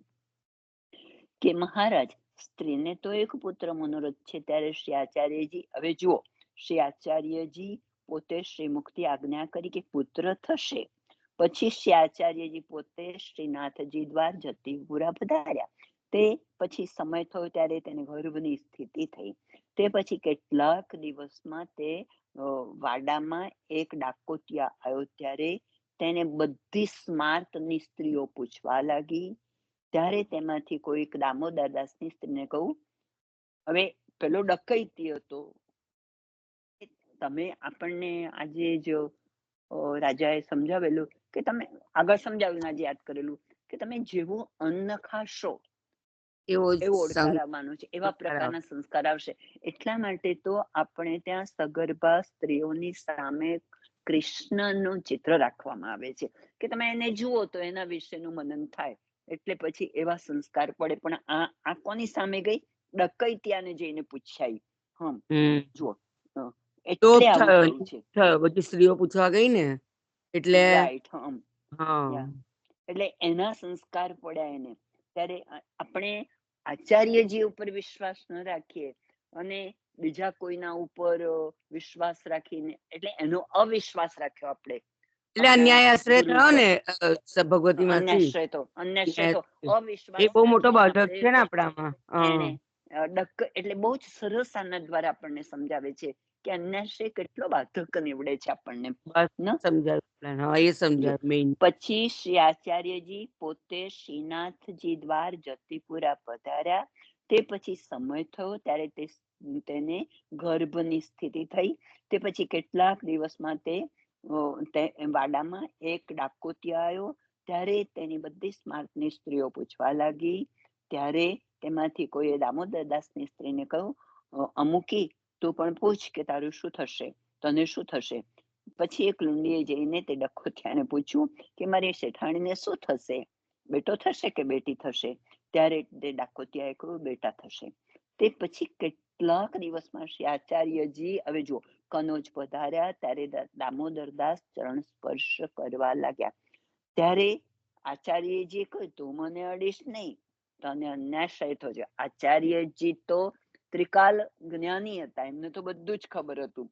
[SPEAKER 1] કે મહારાજ, સ્ત્રીને તો એક પુત્ર મનોરથ છે. ત્યારે શ્રી આચાર્યજી, હવે જુઓ, શ્રી આચાર્યજી પોતે શ્રીમુખથી આજ્ઞા કરી કે પુત્ર થશે. પછી શ્રી આચાર્યજી પોતે શ્રીનાથજી દ્વાર જતીપુરા પધાર્યા. તે પછી સમય થયો ત્યારે તેને ગર્ભની સ્થિતિ થઈ. તે પછી કેટલાક દિવસમાં તે વાડામાં એક ડાકોટિયા આવ્યો. ત્યારે તેને બધી સ્માર્તની સ્ત્રીઓ પૂછવા લાગી ત્યારે તેમાંથી કોઈક દામોદરદાસની સ્ત્રીને કહું, હવે પેલો ડકૈતી હતો, તમે આપણને આજે જ રાજાએ સમજાવેલું કે તમે આગળ સમજાવ્યું, આજે યાદ કરેલું કે તમે જેવું અન્ન ખાશો એવું ઓળકાર આવવાનું છે, એવા પ્રકારના સંસ્કાર આવશે. એટલા માટે તો આપણે ત્યાં સગર્ભા સ્ત્રીઓની સામે કૃષ્ણનું ચિત્ર રાખવામાં આવે છે કે તમે એને જુઓ તો એના વિશેનું મનન થાય, એટલે પછી એવા સંસ્કાર પડે. પણ આ કોની સામે ગઈ? ડકૈતિયાને જઈને પૂછાઈ. જુઓ, એટલે આવું થયું છે.
[SPEAKER 2] બધી સ્ત્રીઓ પૂછવા ગઈ ને, એટલે
[SPEAKER 1] રાઈટ. એટલે એના સંસ્કાર પડ્યા એને. ત્યારે આપણે આચાર્યજી ઉપર વિશ્વાસ ન રાખીએ અને બીજા કોઈના ઉપર વિશ્વાસ રાખીને, એટલે એનો અવિશ્વાસ રાખ્યો આપણે.
[SPEAKER 2] એટલે અન્યાય આશ્રય થયો ને ભગવતી માસી.
[SPEAKER 1] અન્યાય તો અવિશ્વાસ.
[SPEAKER 2] એ બહુ મોટો બાધક છે ને આપણામાં.
[SPEAKER 1] એને એટલે બહુ જ સરસ આના દ્વારા આપણને સમજાવે છે કે અન્યાય કેટલો બાધક નીવડે છે આપણને. પછી શ્રી આચાર્યજી પોતે શ્રીનાથજી દ્વાર જતીપુરા પધાર્યા. તે પછી સમય થયો ત્યારે તેને ગર્ભની સ્થિતિ થઈ. તે પછી કેટલાક દિવસમાં તે વાડામાં એક ડાકોતિયો આવ્યો. ત્યારે તેની બધી સ્માર્ટની સ્ત્રીઓ પૂછવા લાગી. ત્યારે તેમાંથી કોઈએ દામોદરદાસની સ્ત્રીને કહ્યું, અમુકી તું પણ પૂછ કે તારું શું થશે, તને શું થશે. પછી એક લુંડીએ જઈને તે ડકોતિયાને પૂછ્યું કે મારી શેઠાણીને શું થશે, બેટો થશે કે બેટી થશે. ત્યારે તે ડાકોતિયાએ કહ્યું બેટા થશે. તે પછી કેટલાક દિવસમાં શ્રી આચાર્યજી, હવે જુઓ, કનોજ પધાર્યા. ત્યારે દામોદરદાસ ચરણ સ્પર્શ કરવા લાગ્યા. ત્યારે આચાર્યજી કહ્યું તું મને અડીશ નહીં, તને અન્યાય થયો. આચાર્યજી તો ત્રિકાલ જ્ઞાની હતા, એમને તો બધું જ ખબર હતું.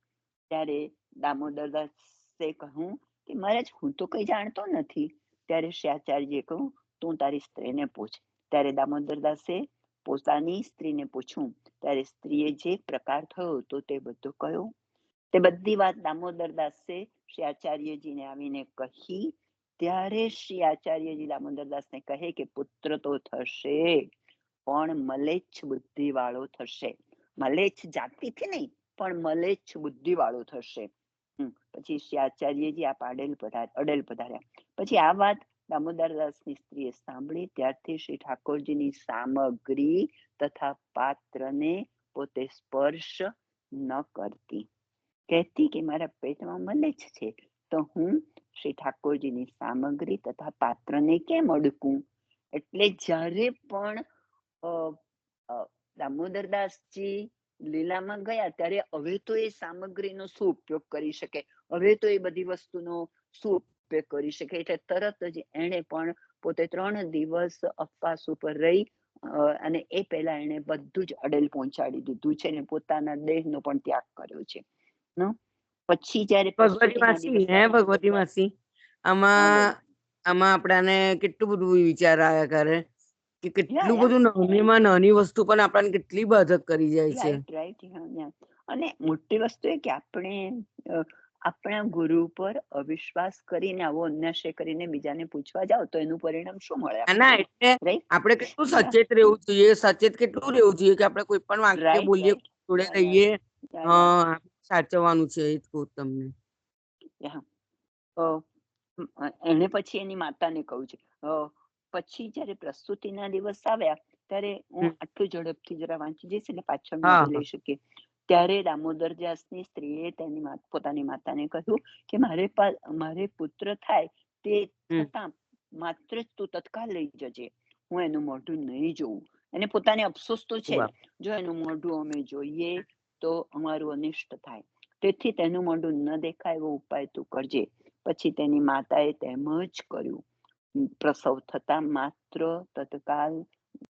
[SPEAKER 1] ત્યારે દામોદરદાસે કહ્યું કે મહારાજ હું તો કઈ જાણતો નથી. ત્યારે શ્રી આચાર્યજીએ કહ્યું તું તારી સ્ત્રીને પૂછ. ત્યારે દામોદરદાસે પોતાની સ્ત્રીને પૂછ્યું. ત્યારે સ્ત્રીએ જે પ્રકાર થયો તો તે બધું કહ્યું. તે બધી વાત દામોદરદાસે શ્રી આચાર્યજીને આવીને કહી. ત્યારે શ્રી આચાર્યજી દામોદરદાસને કહે કે પુત્ર તો થશે, પણ મલેચ્છ બુદ્ધિ વાળો થશે. મલેચ્છ જાતિથી નહીં, પણ મલેચ્છ બુદ્ધિ વાળો થશે. પછી શ્રી આચાર્યજી આ અડેલ પધાર્યા. પછી આ વાત દામોદરદાસની સ્ત્રીએ સાંભળી. ત્યારથી શ્રી ઠાકોરજીની સામગ્રી તથા પાત્રને પોતે સ્પર્શ ન કરતી. કહેતી કે મારા પેટમાં મલેચ્છ છે તો હું શ્રી ઠાકોરજીની સામગ્રી તથા પાત્રને કેમ અડકું. એટલે જ્યારે પણ દામોદરદાસજી લીલામાં ગયા ત્યારે હવે તો એ સામગ્રીનો શું ઉપયોગ કરી શકે, હવે તો એ બધી વસ્તુનો શું ઉપયોગ કરી શકે. એટલે તરત જ એને પણ પોતે 3 દિવસ ઉપવાસ ઉપર રહી અને એ પહેલા એને બધું જ અડેલ પહોંચાડી દીધું છે ને પોતાના દેહનો પણ ત્યાગ કર્યો છે. પછી જયારે
[SPEAKER 2] ભગવતી માસી આમાં આપણાને કેટલું બધું વિચાર આવ્યા કરે કે કેટલું બધું નાનીમાં નાની વસ્તુ પણ આપણને કેટલી બાધક કરી જાય છે.
[SPEAKER 1] અને મોટી વસ્તુ એ કે આપણે આપણા ગુરુ પર અવિશ્વાસ કરીને આવો અન્યાય કરીને બીજાને પૂછવા જાવ તો એનું પરિણામ શું મળે?
[SPEAKER 2] એટલે આપણે કેટલું સચેત રહેવું જોઈએ, સચેત કેટલું રહેવું જોઈએ કે આપણે કોઈ પણ વાક્ય બોલીએ, જોડે રહીએ, સાચવવાનું છે. એ કહું તમને.
[SPEAKER 1] એને પછી એની માતાને કહું છે. પછી જયારે પ્રસ્તુતિના દિવસ આવ્યા ત્યારે હું આટલું ઝડપથી જરા વાંચી જઈશ એટલે પાછળ નોંધ લઈ શકીએ. ત્યારે દામોદરદાસની સ્ત્રીએ પોતાની માતાને કહ્યું કે મારે પુત્ર થાય તે છતાં માત્ર તું તત્કાલ લઈ જજે, હું એનું મોઢું નહીં જોઉં. એને પોતાને અફસોસ તો છે, જો એનું મોઢું અમે જોઈએ તો અમારું અનિષ્ટ થાય, તેથી તેનું મોઢું ન દેખાય એવો ઉપાય તું કરજે. પછી તેની માતાએ તેમ જ કર્યું. પ્રસવ થતા માત્ર તત્કાલ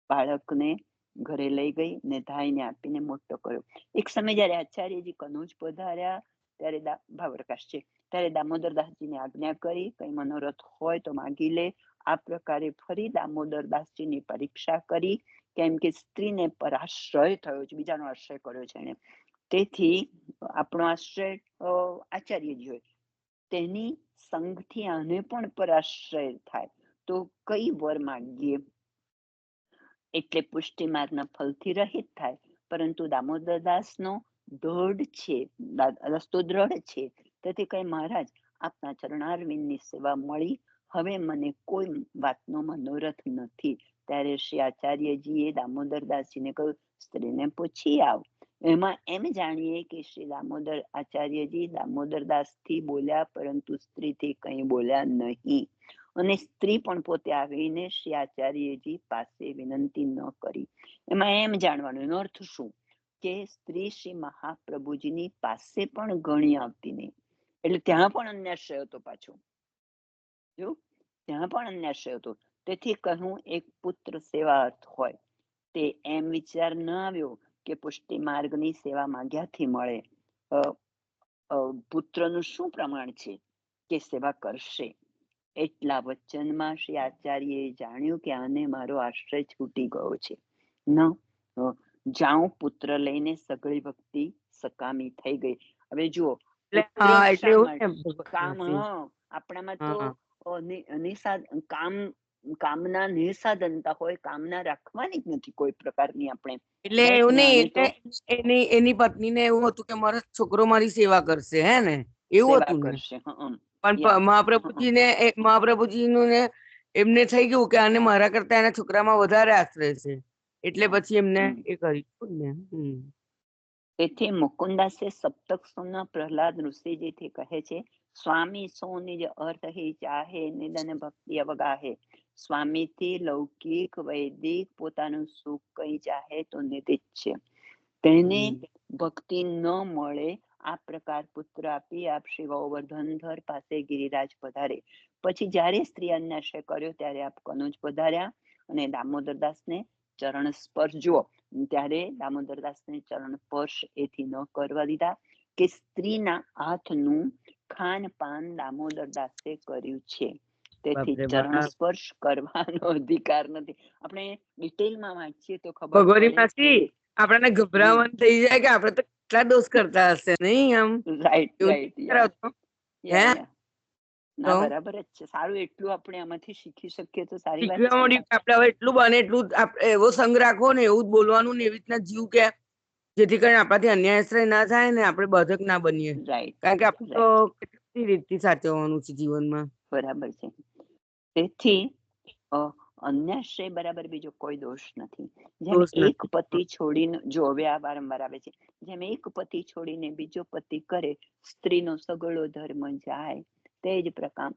[SPEAKER 1] બાળકને ઘરે લઈ ગઈ ને ધાઈને આપીને મોટો કર્યો. એક સમય જયારે આચાર્યજી કનોજ પધાર્યા ત્યારે ભાવપ્રકાશ છે, ત્યારે દામોદરદાસજીને આજ્ઞા કરી કઈ મનોરથ હોય તો માગી લે. આ પ્રકારે ફરી દામોદરદાસજીની પરીક્ષા કરી, કેમ કે સ્ત્રીને પર આશ્રય થયો છે, બીજાનો આશ્રય કર્યો છે એને. તેથી આપણો આશ્રય આચાર્યજી હોય, તેની સંગથી આને પણ પરાશ્રય થાય તો કઈ વર માંગીએ? એટલે પુષ્ટિ માર્ગના ફલથી રહિત થાય. પરંતુ દામોદરદાસનો દૃઢ છે, રસ્તો દ્રઢ છે. તેથી કઈ મહારાજ, આપના ચરણારવિંદની સેવા મળી, હવે મને કોઈ વાતનો મનોરથ નથી. ત્યારે શ્રી આચાર્યજીએ દામોદરદાસજીને કહ્યું, સ્ત્રીને પૂછી આવ. એમાં એમ જાણીએ કે શ્રી દામોદર આચાર્યજી દામોદરદાસથી બોલ્યા, પરંતુ સ્ત્રીથી કંઈ બોલ્યા નહીં. અને સ્ત્રી પણ પોતે આવીને શ્રી આચાર્યજી પાસે વિનંતી ન કરી. એમાં એમ જાણવાનો એનો અર્થ શું કે સ્ત્રી શ્રી મહાપ્રભુજીની પાસે પણ ઘણી આવતી નહીં. એટલે ત્યાં પણ અન્યાશ્રય હતો પાછો. જો ત્યાં પણ અન્યાશ્રય હતો. તેથી કહું, એક પુત્ર સેવા અર્થ હોય તે એમ વિચાર ન આવ્યો કે પુષ્ટિ માર્ગની સેવા માંગ્યાથી મળે. પુત્રનું શું પ્રમાણ છે કે સેવા કરશે? એટલા વચનમાં શ્રી આચાર્યએ જાણ્યું કે આને મારો આશ્રય છૂટી ગયો છે. ન જાઉં પુત્ર લઈને સગળી ભક્તિ સકામી થઈ ગઈ. હવે જુઓ, કામ આપણામાં તો કામના નિસાધનતા હોય, કામના રાખવાની જ નથી કોઈ પ્રકારની. આપણે
[SPEAKER 2] એટલે એવું નહીં, એની પત્નીને એવું હતું કે મારો છોકરો મારી સેવા કરશે, હે ને, એવું હતું ને. પણ મહાપ્રભુજીનું ને એમને થઈ ગયું કે આને મારા કરતા એના છોકરામાં વધારે આશ્રય છે, એટલે પછી એમને એ કર્યું ને.
[SPEAKER 1] તેથી મુકુંદાસે સપ્તક સોના પ્રહલાદ ઋષિજીથી કહે છે, સ્વામી સો નિજ અર્થ હી ચાહે, નિદન ભક્તિ અવગાહે. સ્વામીથી લૌકિક વૈદિક પોતાનું સુખ કઈ ચાહે તો નિધિ છે. તેને ભક્તિ ન મળે આ પ્રકાર પુત્ર આપી આપ શ્રી ગોવર્ધનધર પાસે ગિરિરાજ પધારે. પછી જયારે સ્ત્રી અન્યાશ્રય કર્યો ત્યારે આપ કનોજ પધાર્યા અને દામોદરદાસને ચરણ સ્પર્શ, જુઓ, ત્યારે દામોદરદાસને ચરણ સ્પર્શ એથી ન કરવા દીધા કે સ્ત્રીના હાથનું ખાનપાન દામોદરદાસે કર્યું છે. તેથી ચરણ સ્પર્શ કરવાનો અધિકાર નથી. આપણે ડિટેલમાં વાંચીએ તો ખબર પડે.
[SPEAKER 2] આપણને ગભરામણ થઈ જાય કે આપણે તો કેટલા દોષ કરતા હશે, નહીં? આમ
[SPEAKER 1] રાઈટ. ના, બરાબર જ છે. સારું, એટલું આપણે આમાંથી શીખી શકીએ તો સારી વાત છે.
[SPEAKER 2] આપણે હવે એટલું બને એટલું એવો સંગ રાખવો ને, એવું જ બોલવાનું ને, એવી રીતના જીવ કે જેથી કરીને આપણાથી અન્યાય ના થાય ને, આપણે બાધક ના બનીએ. કારણ કે આપણે તો કેટલી રીતથી સાચવવાનું છે જીવનમાં.
[SPEAKER 1] બરાબર છે. તેથી અન્યાશ્રય બરાબર બીજો કોઈ દોષ નથી. જેમ એક પતિ છોડીને, જો હવે આ વારંવાર આવે છે, જેમ એક પતિ છોડીને બીજો પતિ કરે, સ્ત્રીનો સગળો ધર્મ જાય. તે જ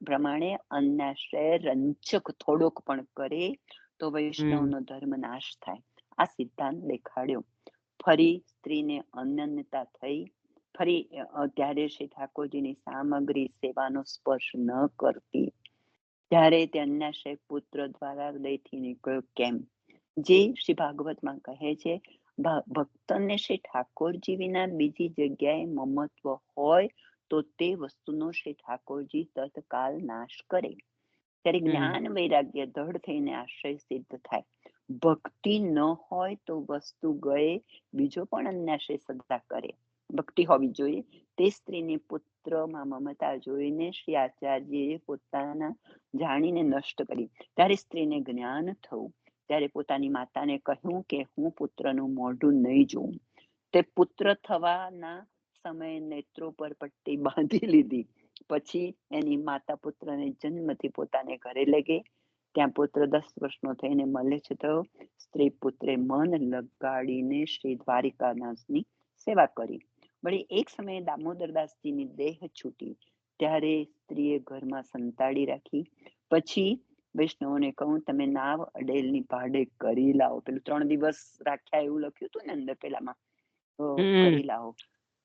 [SPEAKER 1] પ્રમાણે અન્યાશ્રય રંચક થોડોક પણ કરે તો વૈષ્ણવનો ધર્મ નાશ થાય. આ સિદ્ધાંત દેખાડ્યો. ફરી સ્ત્રીને અનન્યતા થઈ. ફરી ત્યારે શ્રી ઠાકોરજીની સામગ્રી સેવાનો સ્પર્શ ન કરતી. ત્યારે તે અન્યાશ્રય પુત્ર દ્વારા હૃદયથી નીકળ્યો કેમ? જે શ્રી ભાગવતમાં કહે છે, ભક્તને શ્રી ઠાકોરજી વિના બીજી જગ્યાએ મમત્વ હોય તો તે વસ્તુનો શ્રી ઠાકોરજી તત્કાલ નાશ કરે. ત્યારે જ્ઞાન વૈરાગ્ય દ્રઢ થઈને આશ્રય સિદ્ધ થાય. ભક્તિ ન હોય તો વસ્તુ ગયે બીજો પણ અન્યાશ્રય સદા કરે. ભક્તિ હોવી જોઈએ. તે સ્ત્રીની પુત્રમાં મમતા જોઈને શ્રી આચાર્યએ પોતાના જાણીને નષ્ટ કરી. ત્યારે સ્ત્રીને જ્ઞાન થયું. ત્યારે પોતાની માતાને કહ્યું કે હું પુત્રનું મોઢું નહીં જોઉં. તે પુત્ર થવાના સમયે નેત્રો પર પટ્ટી બાંધી લીધી. પછી એની માતા પુત્રને જન્મથી પોતાને ઘરે લઈ ગઈ. ત્યાં પુત્ર 10 વર્ષનો થઈને મલ્લેચ્છ થયો. સ્ત્રી પુત્રે મન લગાડીને શ્રી દ્વારિકાનાથની સેવા કરી. વળી એક સમયે દામોદરદાસજીની દેહ છૂટી. ત્યારે સ્ત્રીએ ઘરમાં સંતાડી રાખી. પછી વૈષ્ણવોને કહું, તમે નાવ અડેલની ભાડે કરી લાવો. પેલું 3 દિવસ રાખ્યા એવું લખ્યું હતું ને અંદર પેલામાં, કરી લાવો.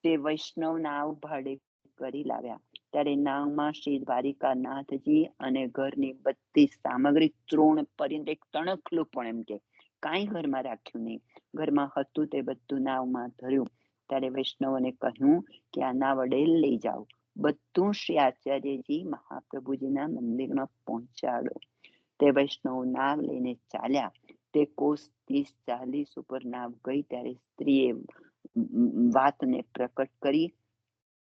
[SPEAKER 1] તે વૈષ્ણવ નાવ ભાડે કરી લાવ્યા. ત્યારે નાવમાં શ્રી દ્વારિકાનાથજી અને ઘરની બધી સામગ્રી તૃણ પર્યંત, એક તણખલું પણ એમ કે કાંઈ ઘરમાં રાખ્યું નહીં. ઘરમાં હતું તે બધું નાવમાં ધર્યું. ત્યારે વૈષ્ણવોને કહ્યું કે આ નાવ અડેલ લઈ જાઓ. બધું શ્રી આચાર્યજી મહાપ્રભુજીના મંદિરમાં પહોંચાડો. તે વૈષ્ણવ નાવ લઈને ચાલ્યા. તે કોસ 30-40 ઉપર નાવ ગઈ. ત્યારે સ્ત્રીએ વાતને પ્રકટ કરી.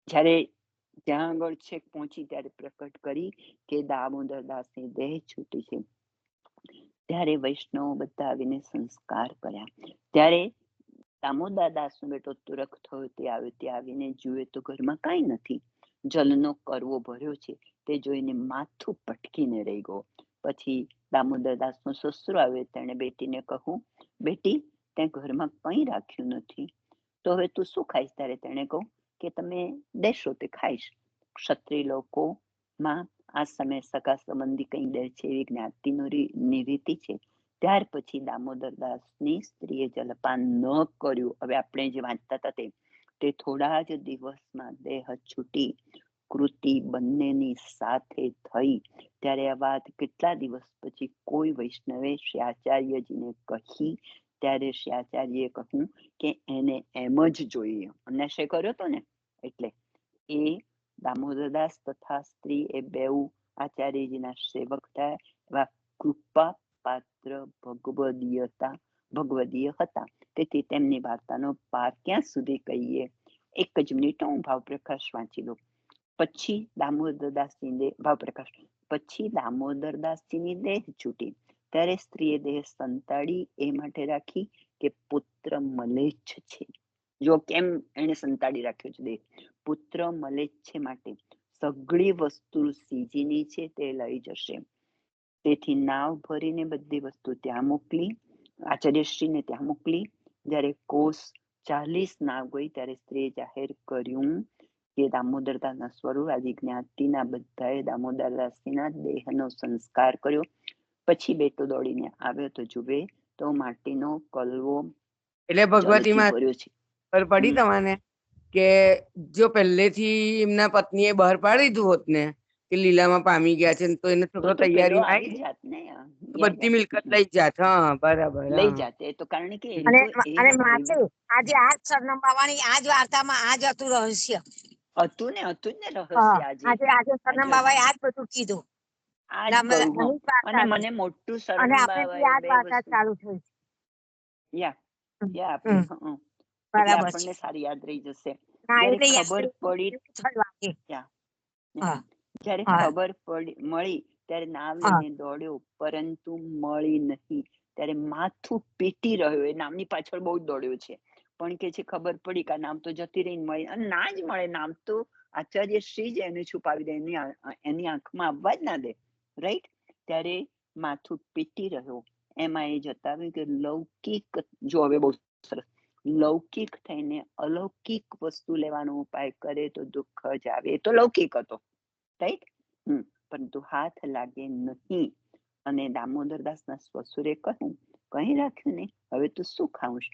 [SPEAKER 1] જ્યારે ત્યાં આગળ છેક પહોંચી ત્યારે પ્રકટ કરી કે દામોદરદાસની દેહ છૂટી છે. ત્યારે વૈષ્ણવ બધા આવીને સંસ્કાર કર્યા. ત્યારે દામોદર દાસનો બેટો તુરખ થયો, તે આવ્યો, તે આવીને જુએ તો ઘરમાં કાંઈ નથી, જલનો કરવો ભર્યો છે. તે જોઈને માથું પટકીને રહી ગયો. પછી દામોદર દાસનો સસરો આવ્યો, તેણે બેટીને કહ્યું, બેટી તે ઘરમાં કંઈ રાખ્યું નથી, તો હવે તું શું ખાઈશ? ત્યારે તેણે કહ્યું કે તમે દેશો તે ખાઈશ. ક્ષત્રિય લોકોમાં આ સમયે સગા સંબંધી કંઈ દે છે એવી જ્ઞાતિની રીતિ છે. ત્યાર પછી દામોદર દાસની સ્ત્રીએ જલપાન ન કર્યું. હવે આપણે જે વાંચતા હતા તે થોડા જ દિવસમાં દેહ છૂટી કૃતિ બંનેની સાથે થઈ. ત્યારે આ વાત કેટલા દિવસ પછી કોઈ વૈષ્ણવે શ્રી આચાર્યજીને કહી. ત્યારે શ્રી આચાર્યએ કહ્યું કે એને એમ જ જોઈએ. અન્યાશય કર્યો હતો ને, એટલે એ દામોદરદાસ તથા સ્ત્રી એ બેઉ આચાર્યજીના સેવક થયા. એવા કૃપા પાત્ર ભગવદીય હતા. તેથી તેમની વાર્તાનો પાર ક્યાં સુધી કહીએ? એક જ મિનિટ, હું ભાવપ્રકાશ વાંચી લઉં. પછી દામોદરદાસજીની દેહ છૂટી. ત્યારે સ્ત્રીએ દેહ સંતાડી એ માટે રાખી કે પુત્ર મલેચ્છ છે. જો કેમ એને સંતાડી રાખ્યો છે દેહ? પુત્ર મલેચ્છ છે માટે સઘળી વસ્તુ સીજીની છે તે લઈ જશે. તેથી નાવ ભરીને બધી વસ્તુ ત્યાં મોકલી, આચાર્યશ્રીને ત્યાં મોકલી. જ્યારે કોષ 40 નાવ ગઈ ત્યારે સ્ત્રીએ જાહેર કર્યું કે દામોદરદાસના સ્વરૂપ આદિ જ્ઞાતિના બધાએ દામોદરદાસજીના દેહનો સંસ્કાર કર્યો. પછી બેટો દોડીને આવ્યો તો જુએ તો માટીનો કલવો
[SPEAKER 2] એટલે ભગવતીમાં
[SPEAKER 1] ભર્યો છે.
[SPEAKER 2] ખબર પડી તમને કે જો પહેલેથી એમના પત્નીએ બહાર પાડી દીધું હોત ને કે લીલામાં પામી ગયા છે, તો એને છોકરો તૈયારીમાં આવી જાત ને, બધી મિલકત લઈ જાત. હા, બરાબર,
[SPEAKER 1] લઈ જાતે. તો કારણ કે
[SPEAKER 3] અને માસી આજે આ જ સરનામ બાવાની આ જ વાર્તામાં આ જ હતું રહસ્ય.
[SPEAKER 1] હતું ને રહસ્ય.
[SPEAKER 3] આજે સરનામ બાબાએ આ જ બધું કીધું.
[SPEAKER 1] અને મને મોટું સરનામ બાબાએ બે વસ્તુ
[SPEAKER 3] ચાલુ થઈ.
[SPEAKER 1] આપણને સારી યાદ રહી જશે. જ્યારે ખબર મળી ત્યારે નાવ લઈને દોડ્યો, પરંતુ મળી નહીં. ત્યારે માથું પીટી રહ્યો. એ નામની પાછળ બહુ જ દોડ્યો છે, પણ કે છે ખબર પડી કે નામ તો જતી રહી, મળી અને ના જ મળે. નામ તો આચાર્ય શ્રી જ એને છુપાવી દે, એની આંખમાં આવવા જ ના દે. રાઈટ? ત્યારે માથું પીટી રહ્યો. એમાં એ જતાવ્યું કે લૌકિક, જો હવે બહુ સરસ, લૌકિક થઈને અલૌકિક વસ્તુ લેવાનો ઉપાય કરે તો દુઃખ જ આવે. એ તો લૌકિક હતો, રાઈટ? પરંતુ હાથ લાગે નહીં. અને દામોદરદાસના સસુરે કહ્યું, કઈ રાખ્યું નહીં, હવે તું શું ખાવું?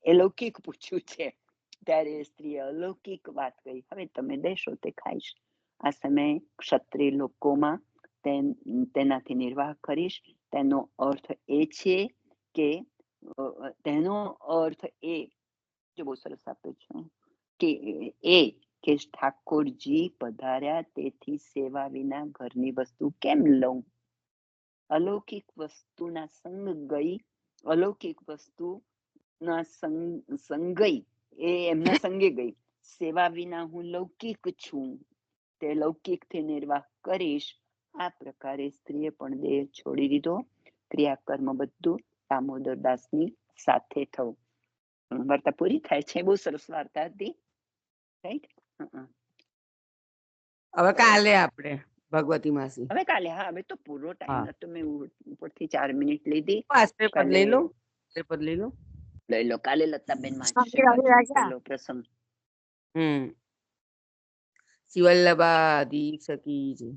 [SPEAKER 1] એ લૌકિક પૂછ્યું છે. ત્યારે સ્ત્રીએ અલૌકિક વાત કહી, હવે તમે દેશો તે ખાઈશ. આ સમયે ક્ષત્રિય લોકોમાં તેનાથી નિર્વાહ કરીશ. તેનો અર્થ એ છે કે બહુ સરસ આપે છે કે ઠાકોરજી પધાર્યા, તેથી સેવા વિના ઘરની વસ્તુ કેમ લઉં? અલૌકિક વસ્તુના સંગ ગઈ, અલૌકિક વસ્તુના સંગ ગઈ, એ એમના સંગે ગઈ. સેવા વિના હું લૌકિક છું, તે લૌકિકથી નિર્વાહ કરીશ. આ પ્રકારે સ્ત્રીએ પણ દેહ છોડી દીધો. ક્રિયાકર્મ બધું દામોદરદાસની સાથે થયું. વાર્તા પૂરી થાય છે. બહુ સરસ વાર્તા હતી, રાઈટ?
[SPEAKER 2] હવે કાલે આપણે ભગવતી માસી.
[SPEAKER 1] હવે કાલે, હા, હવે તો પૂરો ટાઈમ નતો, મેં ઉપરથી 4 મિનિટ લીધી.
[SPEAKER 2] લઈ લો.
[SPEAKER 1] કાલે લતાબેન વાંચશે પેલો પ્રસંગ.
[SPEAKER 2] શિવલ્લભાદી સકી.